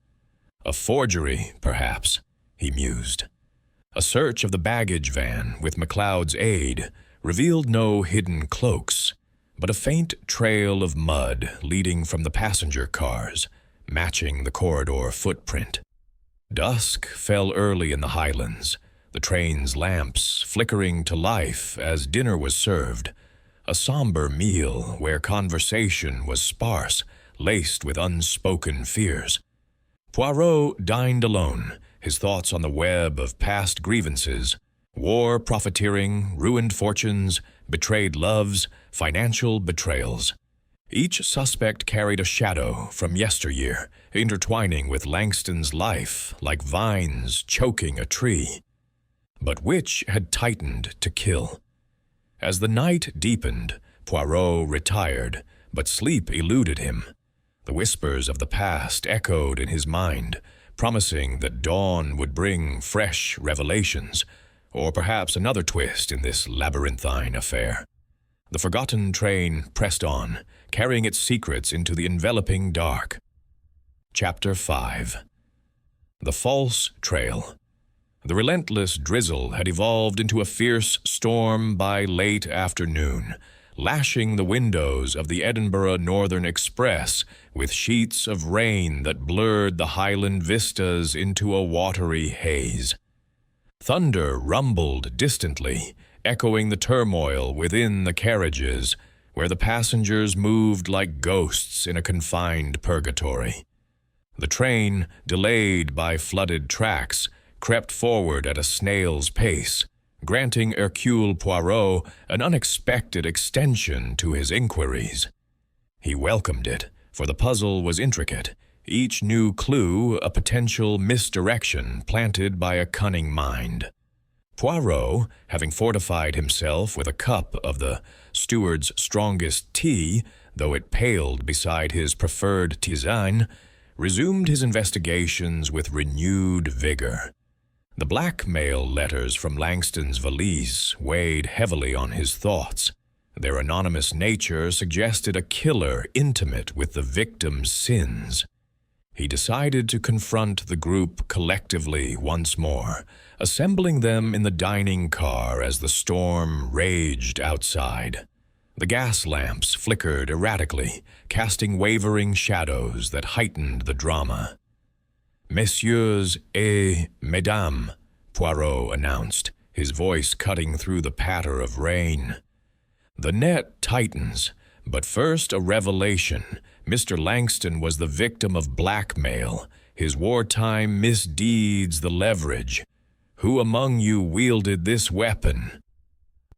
A forgery, perhaps, he mused. A search of the baggage van with MacLeod's aid revealed no hidden cloaks, but a faint trail of mud leading from the passenger cars, matching the corridor footprint. Dusk fell early in the Highlands, the train's lamps flickering to life as dinner was served, a somber meal where conversation was sparse, laced with unspoken fears. Poirot dined alone, his thoughts on the web of past grievances, war, profiteering, ruined fortunes, betrayed loves, financial betrayals. Each suspect carried a shadow from yesteryear, intertwining with Langston's life like vines choking a tree. But which had tightened to kill? As the night deepened, Poirot retired, but sleep eluded him. The whispers of the past echoed in his mind, promising that dawn would bring fresh revelations, or perhaps another twist in this labyrinthine affair. The forgotten train pressed on, carrying its secrets into the enveloping dark. Chapter 5. The False Trail. The relentless drizzle had evolved into a fierce storm by late afternoon, lashing the windows of the Edinburgh Northern Express with sheets of rain that blurred the highland vistas into a watery haze. Thunder rumbled distantly, echoing the turmoil within the carriages, where the passengers moved like ghosts in a confined purgatory. The train, delayed by flooded tracks, crept forward at a snail's pace, granting Hercule Poirot an unexpected extension to his inquiries. He welcomed it, for the puzzle was intricate, each new clue a potential misdirection planted by a cunning mind. Poirot, having fortified himself with a cup of the steward's strongest tea, though it paled beside his preferred tisane, resumed his investigations with renewed vigor. The blackmail letters from Langston's valise weighed heavily on his thoughts. Their anonymous nature suggested a killer intimate with the victim's sins. He decided to confront the group collectively once more, assembling them in the dining car as the storm raged outside. The gas lamps flickered erratically, casting wavering shadows that heightened the drama. "Messieurs et mesdames," Poirot announced, his voice cutting through the patter of rain. "The net tightens, but first a revelation. Mr. Langston was the victim of blackmail, his wartime misdeeds the leverage. Who among you wielded this weapon?"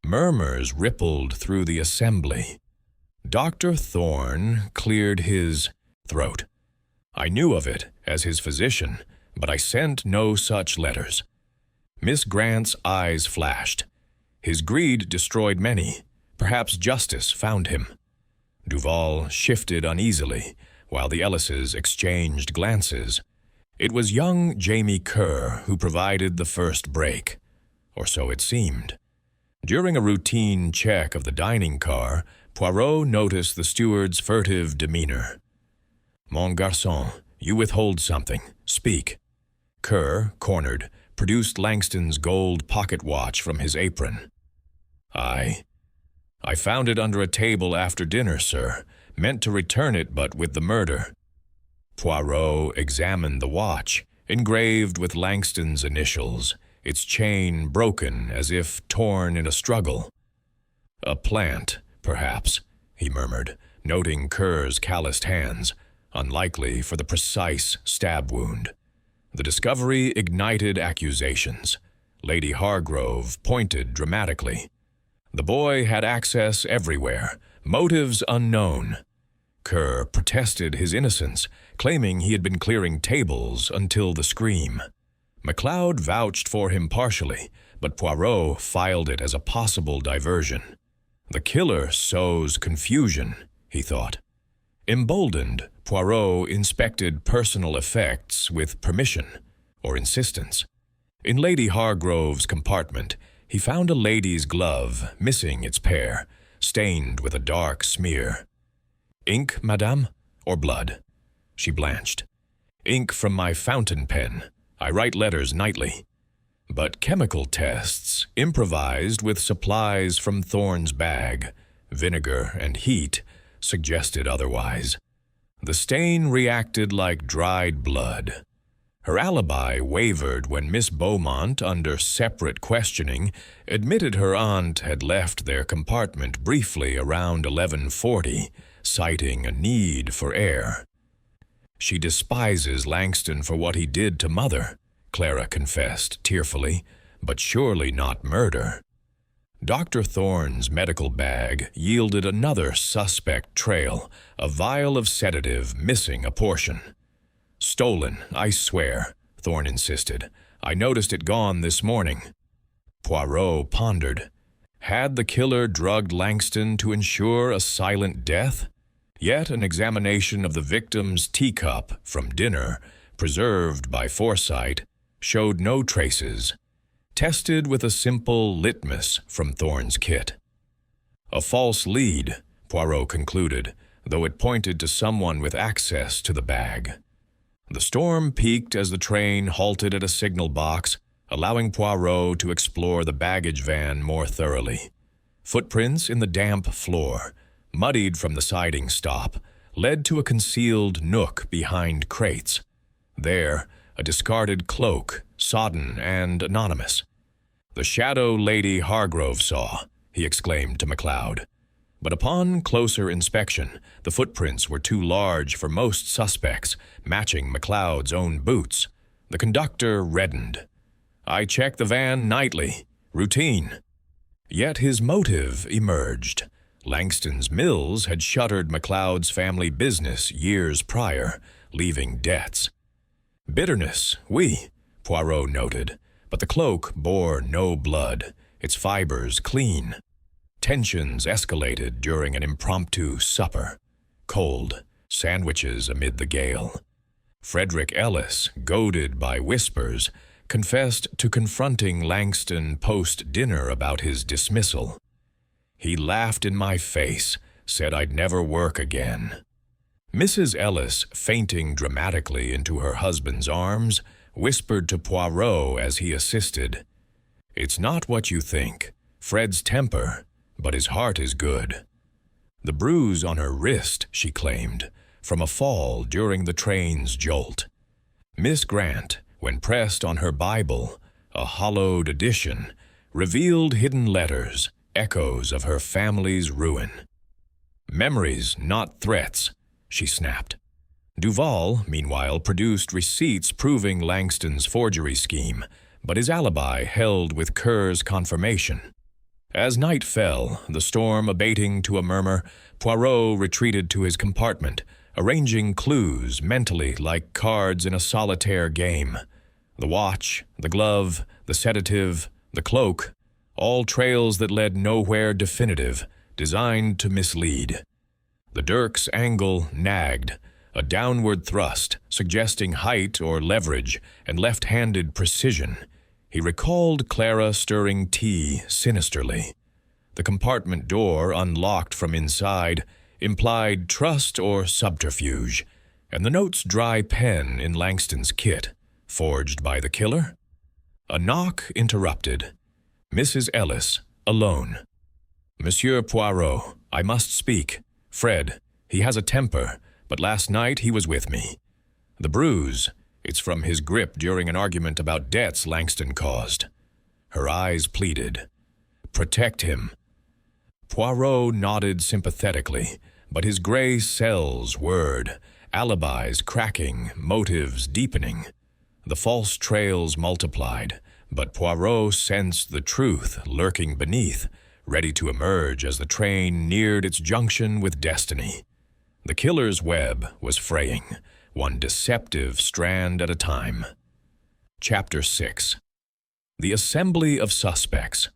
Murmurs rippled through the assembly. Dr. Thorne cleared his throat. "I knew of it as his physician, but I sent no such letters." Miss Grant's eyes flashed. His greed destroyed many. Perhaps justice found him. Duval shifted uneasily, while the Ellises exchanged glances. It was young Jamie Kerr who provided the first break, or so it seemed. During a routine check of the dining car, Poirot noticed the steward's furtive demeanor. "Mon garçon, you withhold something. Speak." Kerr, cornered, produced Langston's gold pocket watch from his apron. "Aye." "I found it under a table after dinner, sir. Meant to return it, but with the murder." Poirot examined the watch, engraved with Langston's initials, its chain broken as if torn in a struggle. "A plant, perhaps," he murmured, noting Kerr's calloused hands, unlikely for the precise stab wound. The discovery ignited accusations. Lady Hargrove pointed dramatically. The boy had access everywhere, motives unknown. Kerr protested his innocence, claiming he had been clearing tables until the scream. MacLeod vouched for him partially, but Poirot filed it as a possible diversion. The killer sows confusion, he thought. Emboldened, Poirot inspected personal effects with permission or insistence. In Lady Hargrove's compartment, he found a lady's glove missing its pair, stained with a dark smear. "Ink, madame, or blood?" She blanched. "Ink from my fountain pen. I write letters nightly." But chemical tests, improvised with supplies from Thorne's bag, vinegar and heat, suggested otherwise. The stain reacted like dried blood. Her alibi wavered when Miss Beaumont, under separate questioning, admitted her aunt had left their compartment briefly around 11:40, citing a need for air. "She despises Langston for what he did to Mother," Clara confessed tearfully, "but surely not murder." Dr. Thorne's medical bag yielded another suspect trail, a vial of sedative missing a portion. "Stolen, I swear," Thorne insisted. "I noticed it gone this morning." Poirot pondered. Had the killer drugged Langston to ensure a silent death? Yet an examination of the victim's teacup from dinner, preserved by foresight, showed no traces, tested with a simple litmus from Thorne's kit. A false lead, Poirot concluded, though it pointed to someone with access to the bag. The storm peaked as the train halted at a signal box, allowing Poirot to explore the baggage van more thoroughly. Footprints in the damp floor, muddied from the siding stop, led to a concealed nook behind crates. There, a discarded cloak, sodden and anonymous. "The shadow Lady Hargrove saw," he exclaimed to MacLeod. But upon closer inspection, the footprints were too large for most suspects, matching MacLeod's own boots. The conductor reddened. "I check the van nightly. Routine." Yet his motive emerged. Langston's Mills had shuttered MacLeod's family business years prior, leaving debts. "Bitterness, oui," Poirot noted, but the cloak bore no blood, its fibers clean. Tensions escalated during an impromptu supper. Cold, sandwiches amid the gale. Frederick Ellis, goaded by whispers, confessed to confronting Langston post-dinner about his dismissal. "He laughed in my face, said I'd never work again." Mrs. Ellis, fainting dramatically into her husband's arms, whispered to Poirot as he assisted, "It's not what you think. Fred's temper, but his heart is good." The bruise on her wrist, she claimed, from a fall during the train's jolt. Miss Grant, when pressed on her Bible, a hollowed edition, revealed hidden letters, echoes of her family's ruin. "Memories, not threats," she snapped. Duval, meanwhile, produced receipts proving Langston's forgery scheme, but his alibi held with Kerr's confirmation. As night fell, the storm abating to a murmur, Poirot retreated to his compartment, arranging clues mentally like cards in a solitaire game. The watch, the glove, the sedative, the cloak, all trails that led nowhere definitive, designed to mislead. The dirk's angle nagged, a downward thrust, suggesting height or leverage, and left-handed precision. He recalled Clara stirring tea sinisterly. The compartment door, unlocked from inside, implied trust or subterfuge, and the note's dry pen in Langston's kit, forged by the killer? A knock interrupted. Mrs. Ellis, alone. Monsieur Poirot, I must speak. Fred, he has a temper, but last night he was with me. The bruise, it's from his grip during an argument about debts Langston caused. Her eyes pleaded. Protect him. Poirot nodded sympathetically, but his gray cells whirred, alibis cracking, motives deepening. The false trails multiplied, but Poirot sensed the truth lurking beneath, ready to emerge as the train neared its junction with destiny. The killer's web was fraying, one deceptive strand at a time. Chapter 6. The Assembly of Suspects.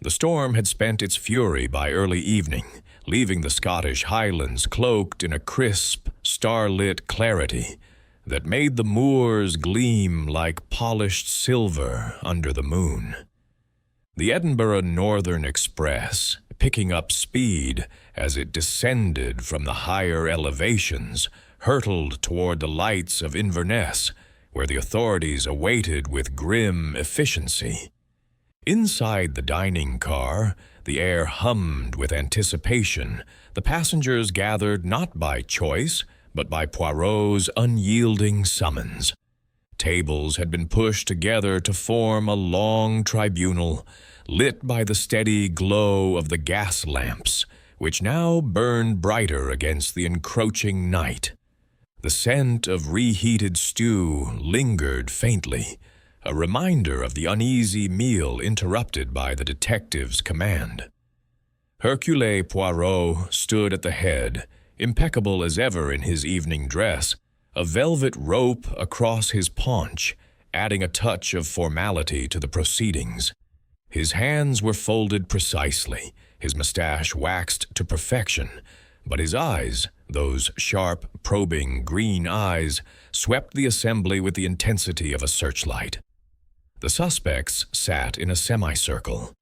The storm had spent its fury by early evening, leaving the Scottish Highlands cloaked in a crisp, starlit clarity that made the moors gleam like polished silver under the moon. The Edinburgh Northern Express, picking up speed as it descended from the higher elevations, hurtled toward the lights of Inverness, where the authorities awaited with grim efficiency. Inside the dining car, the air hummed with anticipation. The passengers gathered not by choice, but by Poirot's unyielding summons. Tables had been pushed together to form a long tribunal, lit by the steady glow of the gas lamps, which now burned brighter against the encroaching night. The scent of reheated stew lingered faintly, a reminder of the uneasy meal interrupted by the detective's command. Hercule Poirot stood at the head, impeccable as ever in his evening dress, a velvet rope across his paunch, adding a touch of formality to the proceedings. His hands were folded precisely, his mustache waxed to perfection, but his eyes, those sharp, probing green eyes, swept the assembly with the intensity of a searchlight. The suspects sat in a semicircle.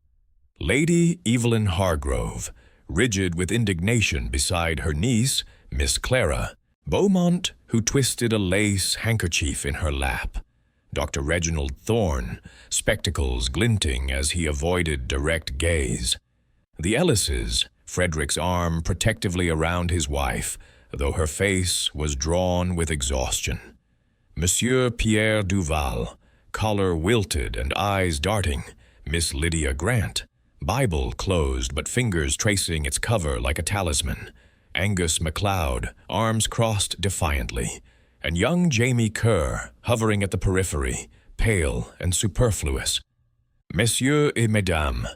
Lady Evelyn Hargrove, rigid with indignation beside her niece, Miss Clara; Beaumont, who twisted a lace handkerchief in her lap; Dr. Reginald Thorne, spectacles glinting as he avoided direct gaze; the Ellises, Frederick's arm protectively around his wife, though her face was drawn with exhaustion; Monsieur Pierre Duval, collar wilted and eyes darting; Miss Lydia Grant, Bible closed but fingers tracing its cover like a talisman; Angus MacLeod, arms crossed defiantly; and young Jamie Kerr, hovering at the periphery, pale and superfluous. Messieurs et mesdames,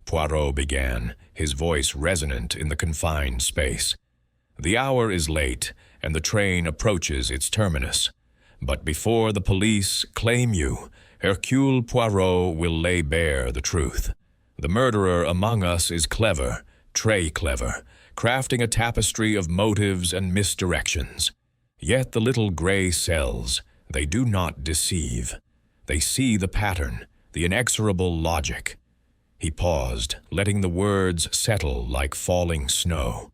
Poirot began, his voice resonant in the confined space. The hour is late, and the train approaches its terminus. But before the police claim you, Hercule Poirot will lay bare the truth. The murderer among us is clever, très clever, crafting a tapestry of motives and misdirections. Yet the little gray cells, they do not deceive. They see the pattern, the inexorable logic. He paused, letting the words settle like falling snow.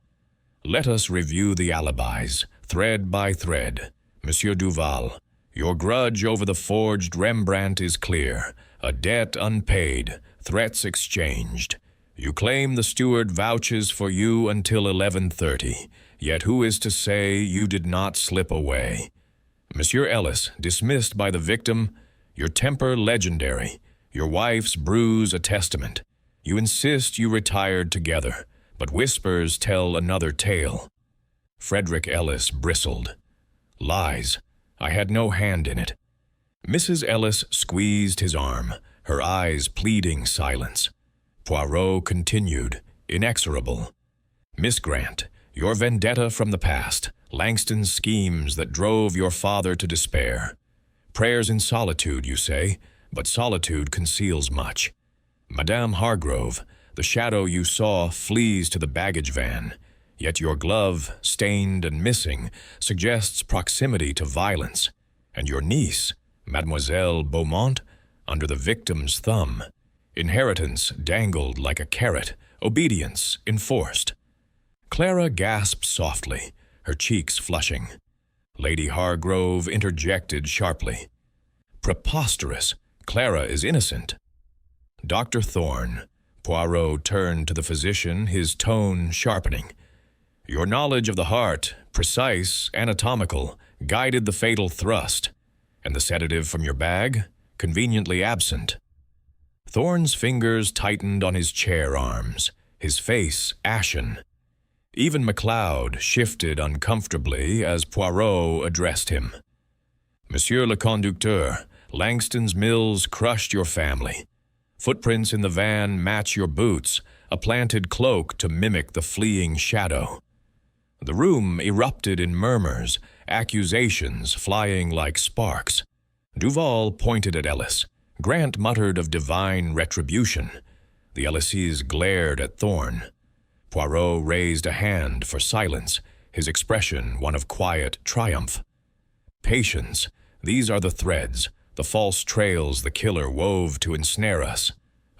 Let us review the alibis, thread by thread. Monsieur Duval, your grudge over the forged Rembrandt is clear. A debt unpaid, threats exchanged. You claim the steward vouches for you until 11:30, yet who is to say you did not slip away? Monsieur Ellis, dismissed by the victim, your temper legendary, your wife's bruise a testament. You insist you retired together, but whispers tell another tale. Frederick Ellis bristled. Lies. I had no hand in it. Mrs. Ellis squeezed his arm, her eyes pleading silence. Poirot continued, inexorable. Miss Grant, your vendetta from the past, Langston's schemes that drove your father to despair. Prayers in solitude, you say, but solitude conceals much. Madame Hargrove, the shadow you saw flees to the baggage van, yet your glove, stained and missing, suggests proximity to violence, and your niece, Mademoiselle Beaumont, under the victim's thumb. Inheritance dangled like a carrot, obedience enforced. Clara gasped softly, her cheeks flushing. Lady Hargrove interjected sharply. Preposterous! Clara is innocent. Dr. Thorne, Poirot turned to the physician, his tone sharpening. Your knowledge of the heart, precise, anatomical, guided the fatal thrust, and the sedative from your bag, conveniently absent. Thorne's fingers tightened on his chair arms, his face ashen. Even MacLeod shifted uncomfortably as Poirot addressed him. Monsieur le Conducteur, Langston's Mills crushed your family. Footprints in the van match your boots, a planted cloak to mimic the fleeing shadow. The room erupted in murmurs, accusations flying like sparks. Duval pointed at Ellis. Grant muttered of divine retribution. The Ellises glared at Thorne. Poirot raised a hand for silence, his expression one of quiet triumph. Patience, these are the threads, the false trails the killer wove to ensnare us.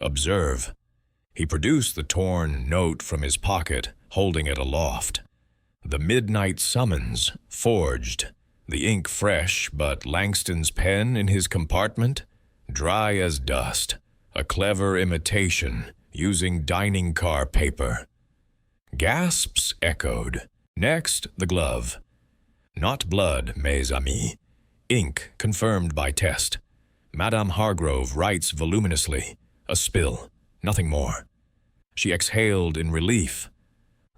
Observe. He produced the torn note from his pocket, holding it aloft. The midnight summons, forged, the ink fresh, but Langston's pen in his compartment, dry as dust, a clever imitation, using dining car paper. Gasps echoed. Next, the glove. Not blood, mes amis. Ink confirmed by test. Madame Hargrove writes voluminously. A spill, nothing more. She exhaled in relief.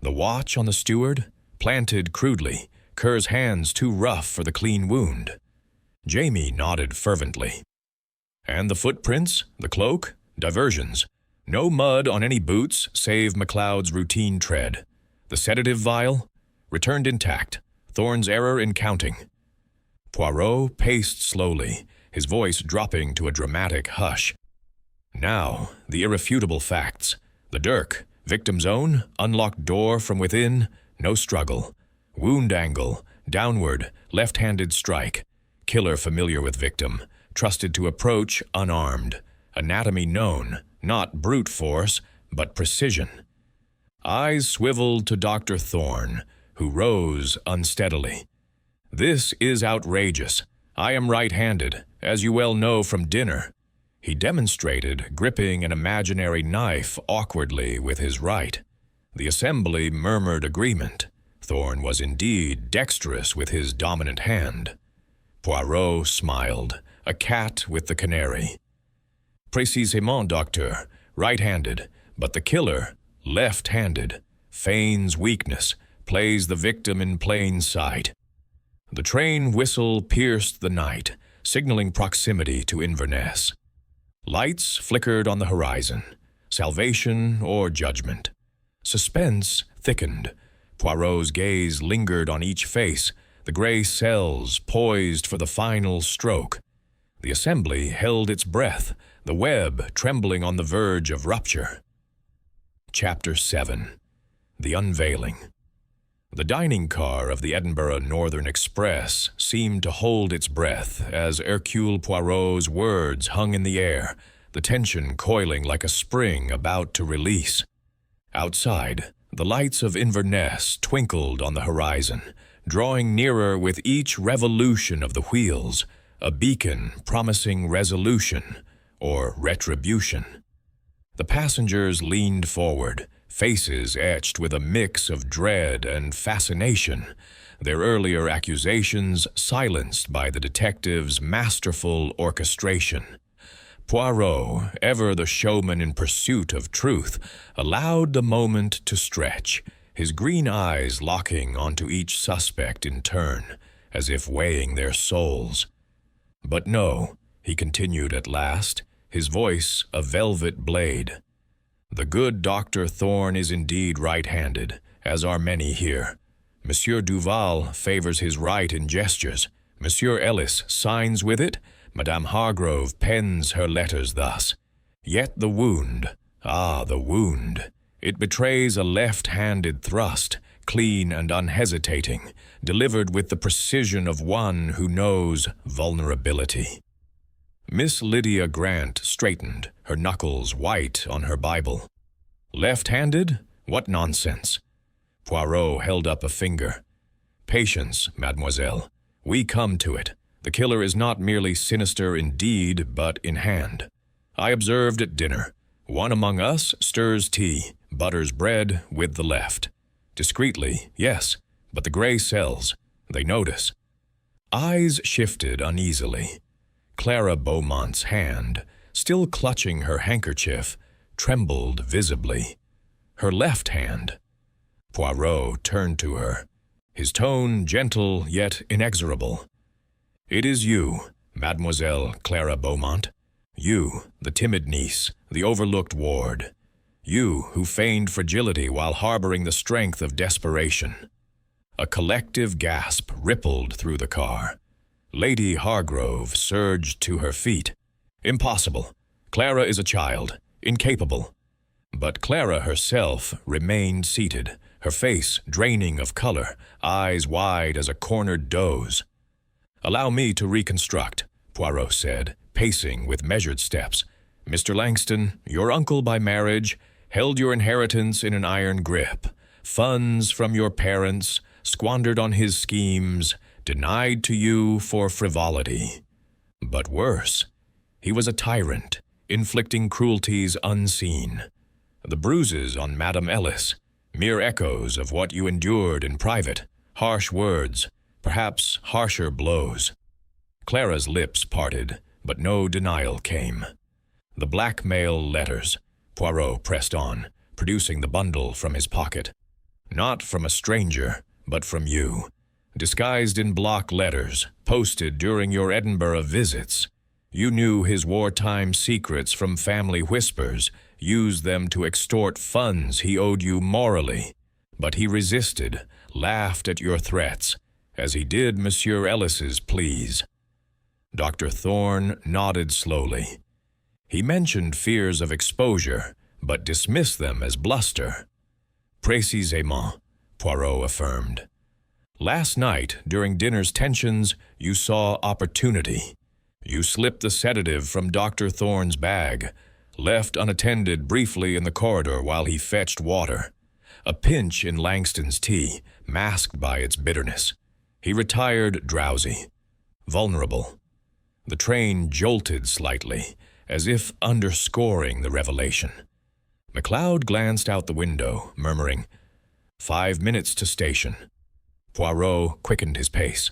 The watch on the steward, planted crudely, Kerr's hands too rough for the clean wound. Jamie nodded fervently. And the footprints, the cloak, diversions. No mud on any boots save MacLeod's routine tread. The sedative vial, returned intact. Thorne's error in counting. Poirot paced slowly, his voice dropping to a dramatic hush. Now, the irrefutable facts. The dirk, victim's own, unlocked door from within, no struggle. Wound angle, downward, left-handed strike. Killer familiar with victim, trusted to approach unarmed. Anatomy known, not brute force, but precision. Eyes swiveled to Dr. Thorne, who rose unsteadily. This is outrageous. I am right-handed, as you well know from dinner. He demonstrated, gripping an imaginary knife awkwardly with his right. The assembly murmured agreement. Thorne was indeed dexterous with his dominant hand. Poirot smiled, a cat with the canary. Précisément, docteur, right-handed, but the killer, left-handed, feigns weakness, plays the victim in plain sight. The train whistle pierced the night, signaling proximity to Inverness. Lights flickered on the horizon, salvation or judgment. Suspense thickened. Poirot's gaze lingered on each face, the gray cells poised for the final stroke. The assembly held its breath, the web trembling on the verge of rupture. Chapter 7. The Unveiling. The dining car of the Edinburgh Northern Express seemed to hold its breath as Hercule Poirot's words hung in the air, the tension coiling like a spring about to release. Outside, the lights of Inverness twinkled on the horizon, drawing nearer with each revolution of the wheels, a beacon promising resolution or retribution. The passengers leaned forward, faces etched with a mix of dread and fascination, their earlier accusations silenced by the detective's masterful orchestration. Poirot, ever the showman in pursuit of truth, allowed the moment to stretch, his green eyes locking onto each suspect in turn, as if weighing their souls. But no, he continued at last, his voice a velvet blade. The good Dr. Thorne is indeed right-handed, as are many here. Monsieur Duval favors his right in gestures. Monsieur Ellis signs with it. Madame Hargrove pens her letters thus. Yet the wound, the wound. It betrays a left-handed thrust, clean and unhesitating, delivered with the precision of one who knows vulnerability. Miss Lydia Grant straightened, her knuckles white on her Bible. Left-handed? What nonsense. Poirot held up a finger. Patience, mademoiselle. We come to it. The killer is not merely sinister in deed, but in hand. I observed at dinner. One among us stirs tea, butters bread with the left. Discreetly, yes, but the gray cells, they notice. Eyes shifted uneasily. Clara Beaumont's hand, still clutching her handkerchief, trembled visibly. Her left hand. Poirot turned to her, his tone gentle yet inexorable. "It is you, Mademoiselle Clara Beaumont. You, the timid niece, the overlooked ward. You who feigned fragility while harboring the strength of desperation." A collective gasp rippled through the car. Lady Hargrove surged to her feet. Impossible. Clara is a child, incapable. But Clara herself remained seated, her face draining of color, eyes wide as a cornered doe's. "Allow me to reconstruct," Poirot said, pacing with measured steps. "Mr. Langston, your uncle by marriage, held your inheritance in an iron grip. Funds from your parents, squandered on his schemes, denied to you for frivolity. But worse, he was a tyrant, inflicting cruelties unseen. The bruises on Madame Ellis, mere echoes of what you endured in private, harsh words, perhaps harsher blows." Clara's lips parted, but no denial came. "The blackmail letters," Poirot pressed on, producing the bundle from his pocket. "Not from a stranger, but from you. Disguised in block letters, posted during your Edinburgh visits. You knew his wartime secrets from family whispers, used them to extort funds he owed you morally. But he resisted, laughed at your threats, as he did Monsieur Ellis's pleas." Dr. Thorne nodded slowly. He mentioned fears of exposure, but dismissed them as bluster. "Précisément," Poirot affirmed. "Last night, during dinner's tensions, you saw opportunity. You slipped the sedative from Dr. Thorne's bag, left unattended briefly in the corridor while he fetched water. A pinch in Langston's tea, masked by its bitterness. He retired drowsy, vulnerable. The train jolted slightly, as if underscoring the revelation. MacLeod glanced out the window, murmuring, 5 minutes to station." Poirot quickened his pace.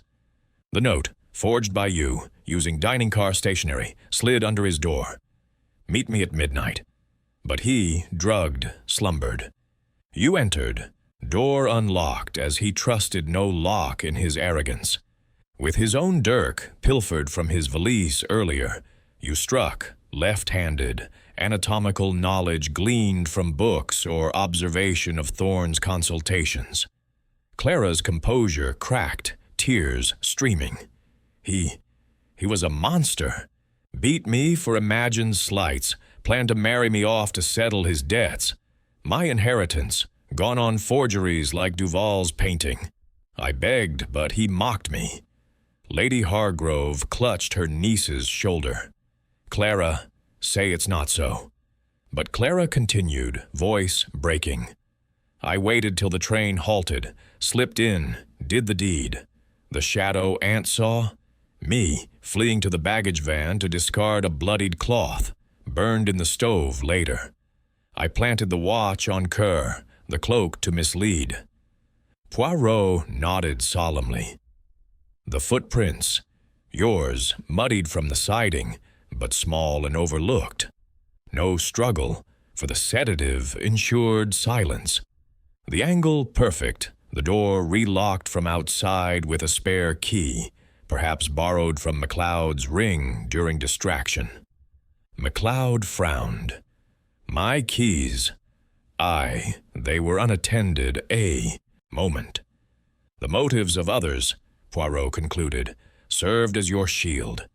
"The note, forged by you, using dining car stationery, slid under his door. Meet me at midnight." But he, drugged, slumbered. You entered, door unlocked as he trusted no lock in his arrogance. With his own dirk, pilfered from his valise earlier, you struck, left-handed, anatomical knowledge gleaned from books or observation of Thorne's consultations. Clara's composure cracked, tears streaming. He was a monster. Beat me for imagined slights, planned to marry me off to settle his debts. My inheritance, gone on forgeries like Duval's painting. I begged, but he mocked me. Lady Hargrove clutched her niece's shoulder. "Clara, say it's not so." But Clara continued, voice breaking. "I waited till the train halted, slipped in, did the deed. The shadow Aunt saw? Me, fleeing to the baggage van to discard a bloodied cloth, burned in the stove later. I planted the watch on Kerr, the cloak to mislead." Poirot nodded solemnly. "The footprints, yours, muddied from the siding, but small and overlooked. No struggle, for the sedative ensured silence. The angle perfect, the door relocked from outside with a spare key, perhaps borrowed from MacLeod's ring during distraction." MacLeod frowned. "My keys. Aye, they were unattended a moment. The motives of others," Poirot concluded, "served as your shield.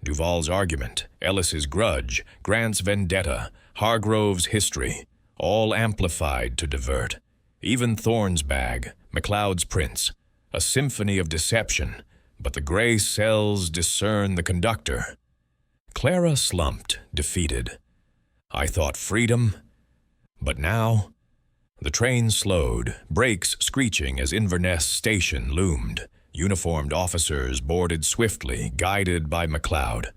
Duval's argument, Ellis's grudge, Grant's vendetta, Hargrove's history, all amplified to divert. Even Thorne's bag, MacLeod's prints, a symphony of deception, but the gray cells discern the conductor." Clara slumped, defeated. "I thought freedom, but now—" The train slowed, brakes screeching as Inverness station loomed. Uniformed officers boarded swiftly, guided by MacLeod.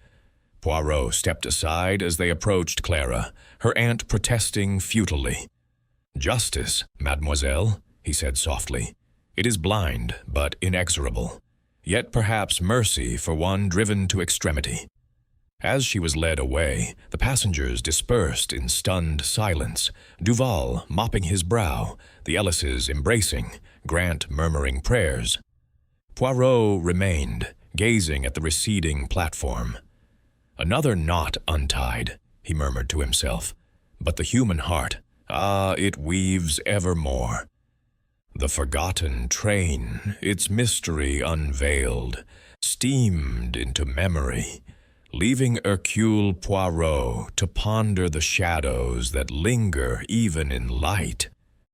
Poirot stepped aside as they approached Clara, her aunt protesting futilely. "Justice, mademoiselle," he said softly. "It is blind, but inexorable. Yet perhaps mercy for one driven to extremity." As she was led away, the passengers dispersed in stunned silence, Duval mopping his brow, the Ellises embracing, Grant murmuring prayers. Poirot remained, gazing at the receding platform. "Another knot untied," he murmured to himself. "But the human heart, it weaves evermore. The forgotten train, its mystery unveiled, steamed into memory, leaving Hercule Poirot to ponder the shadows that linger even in light."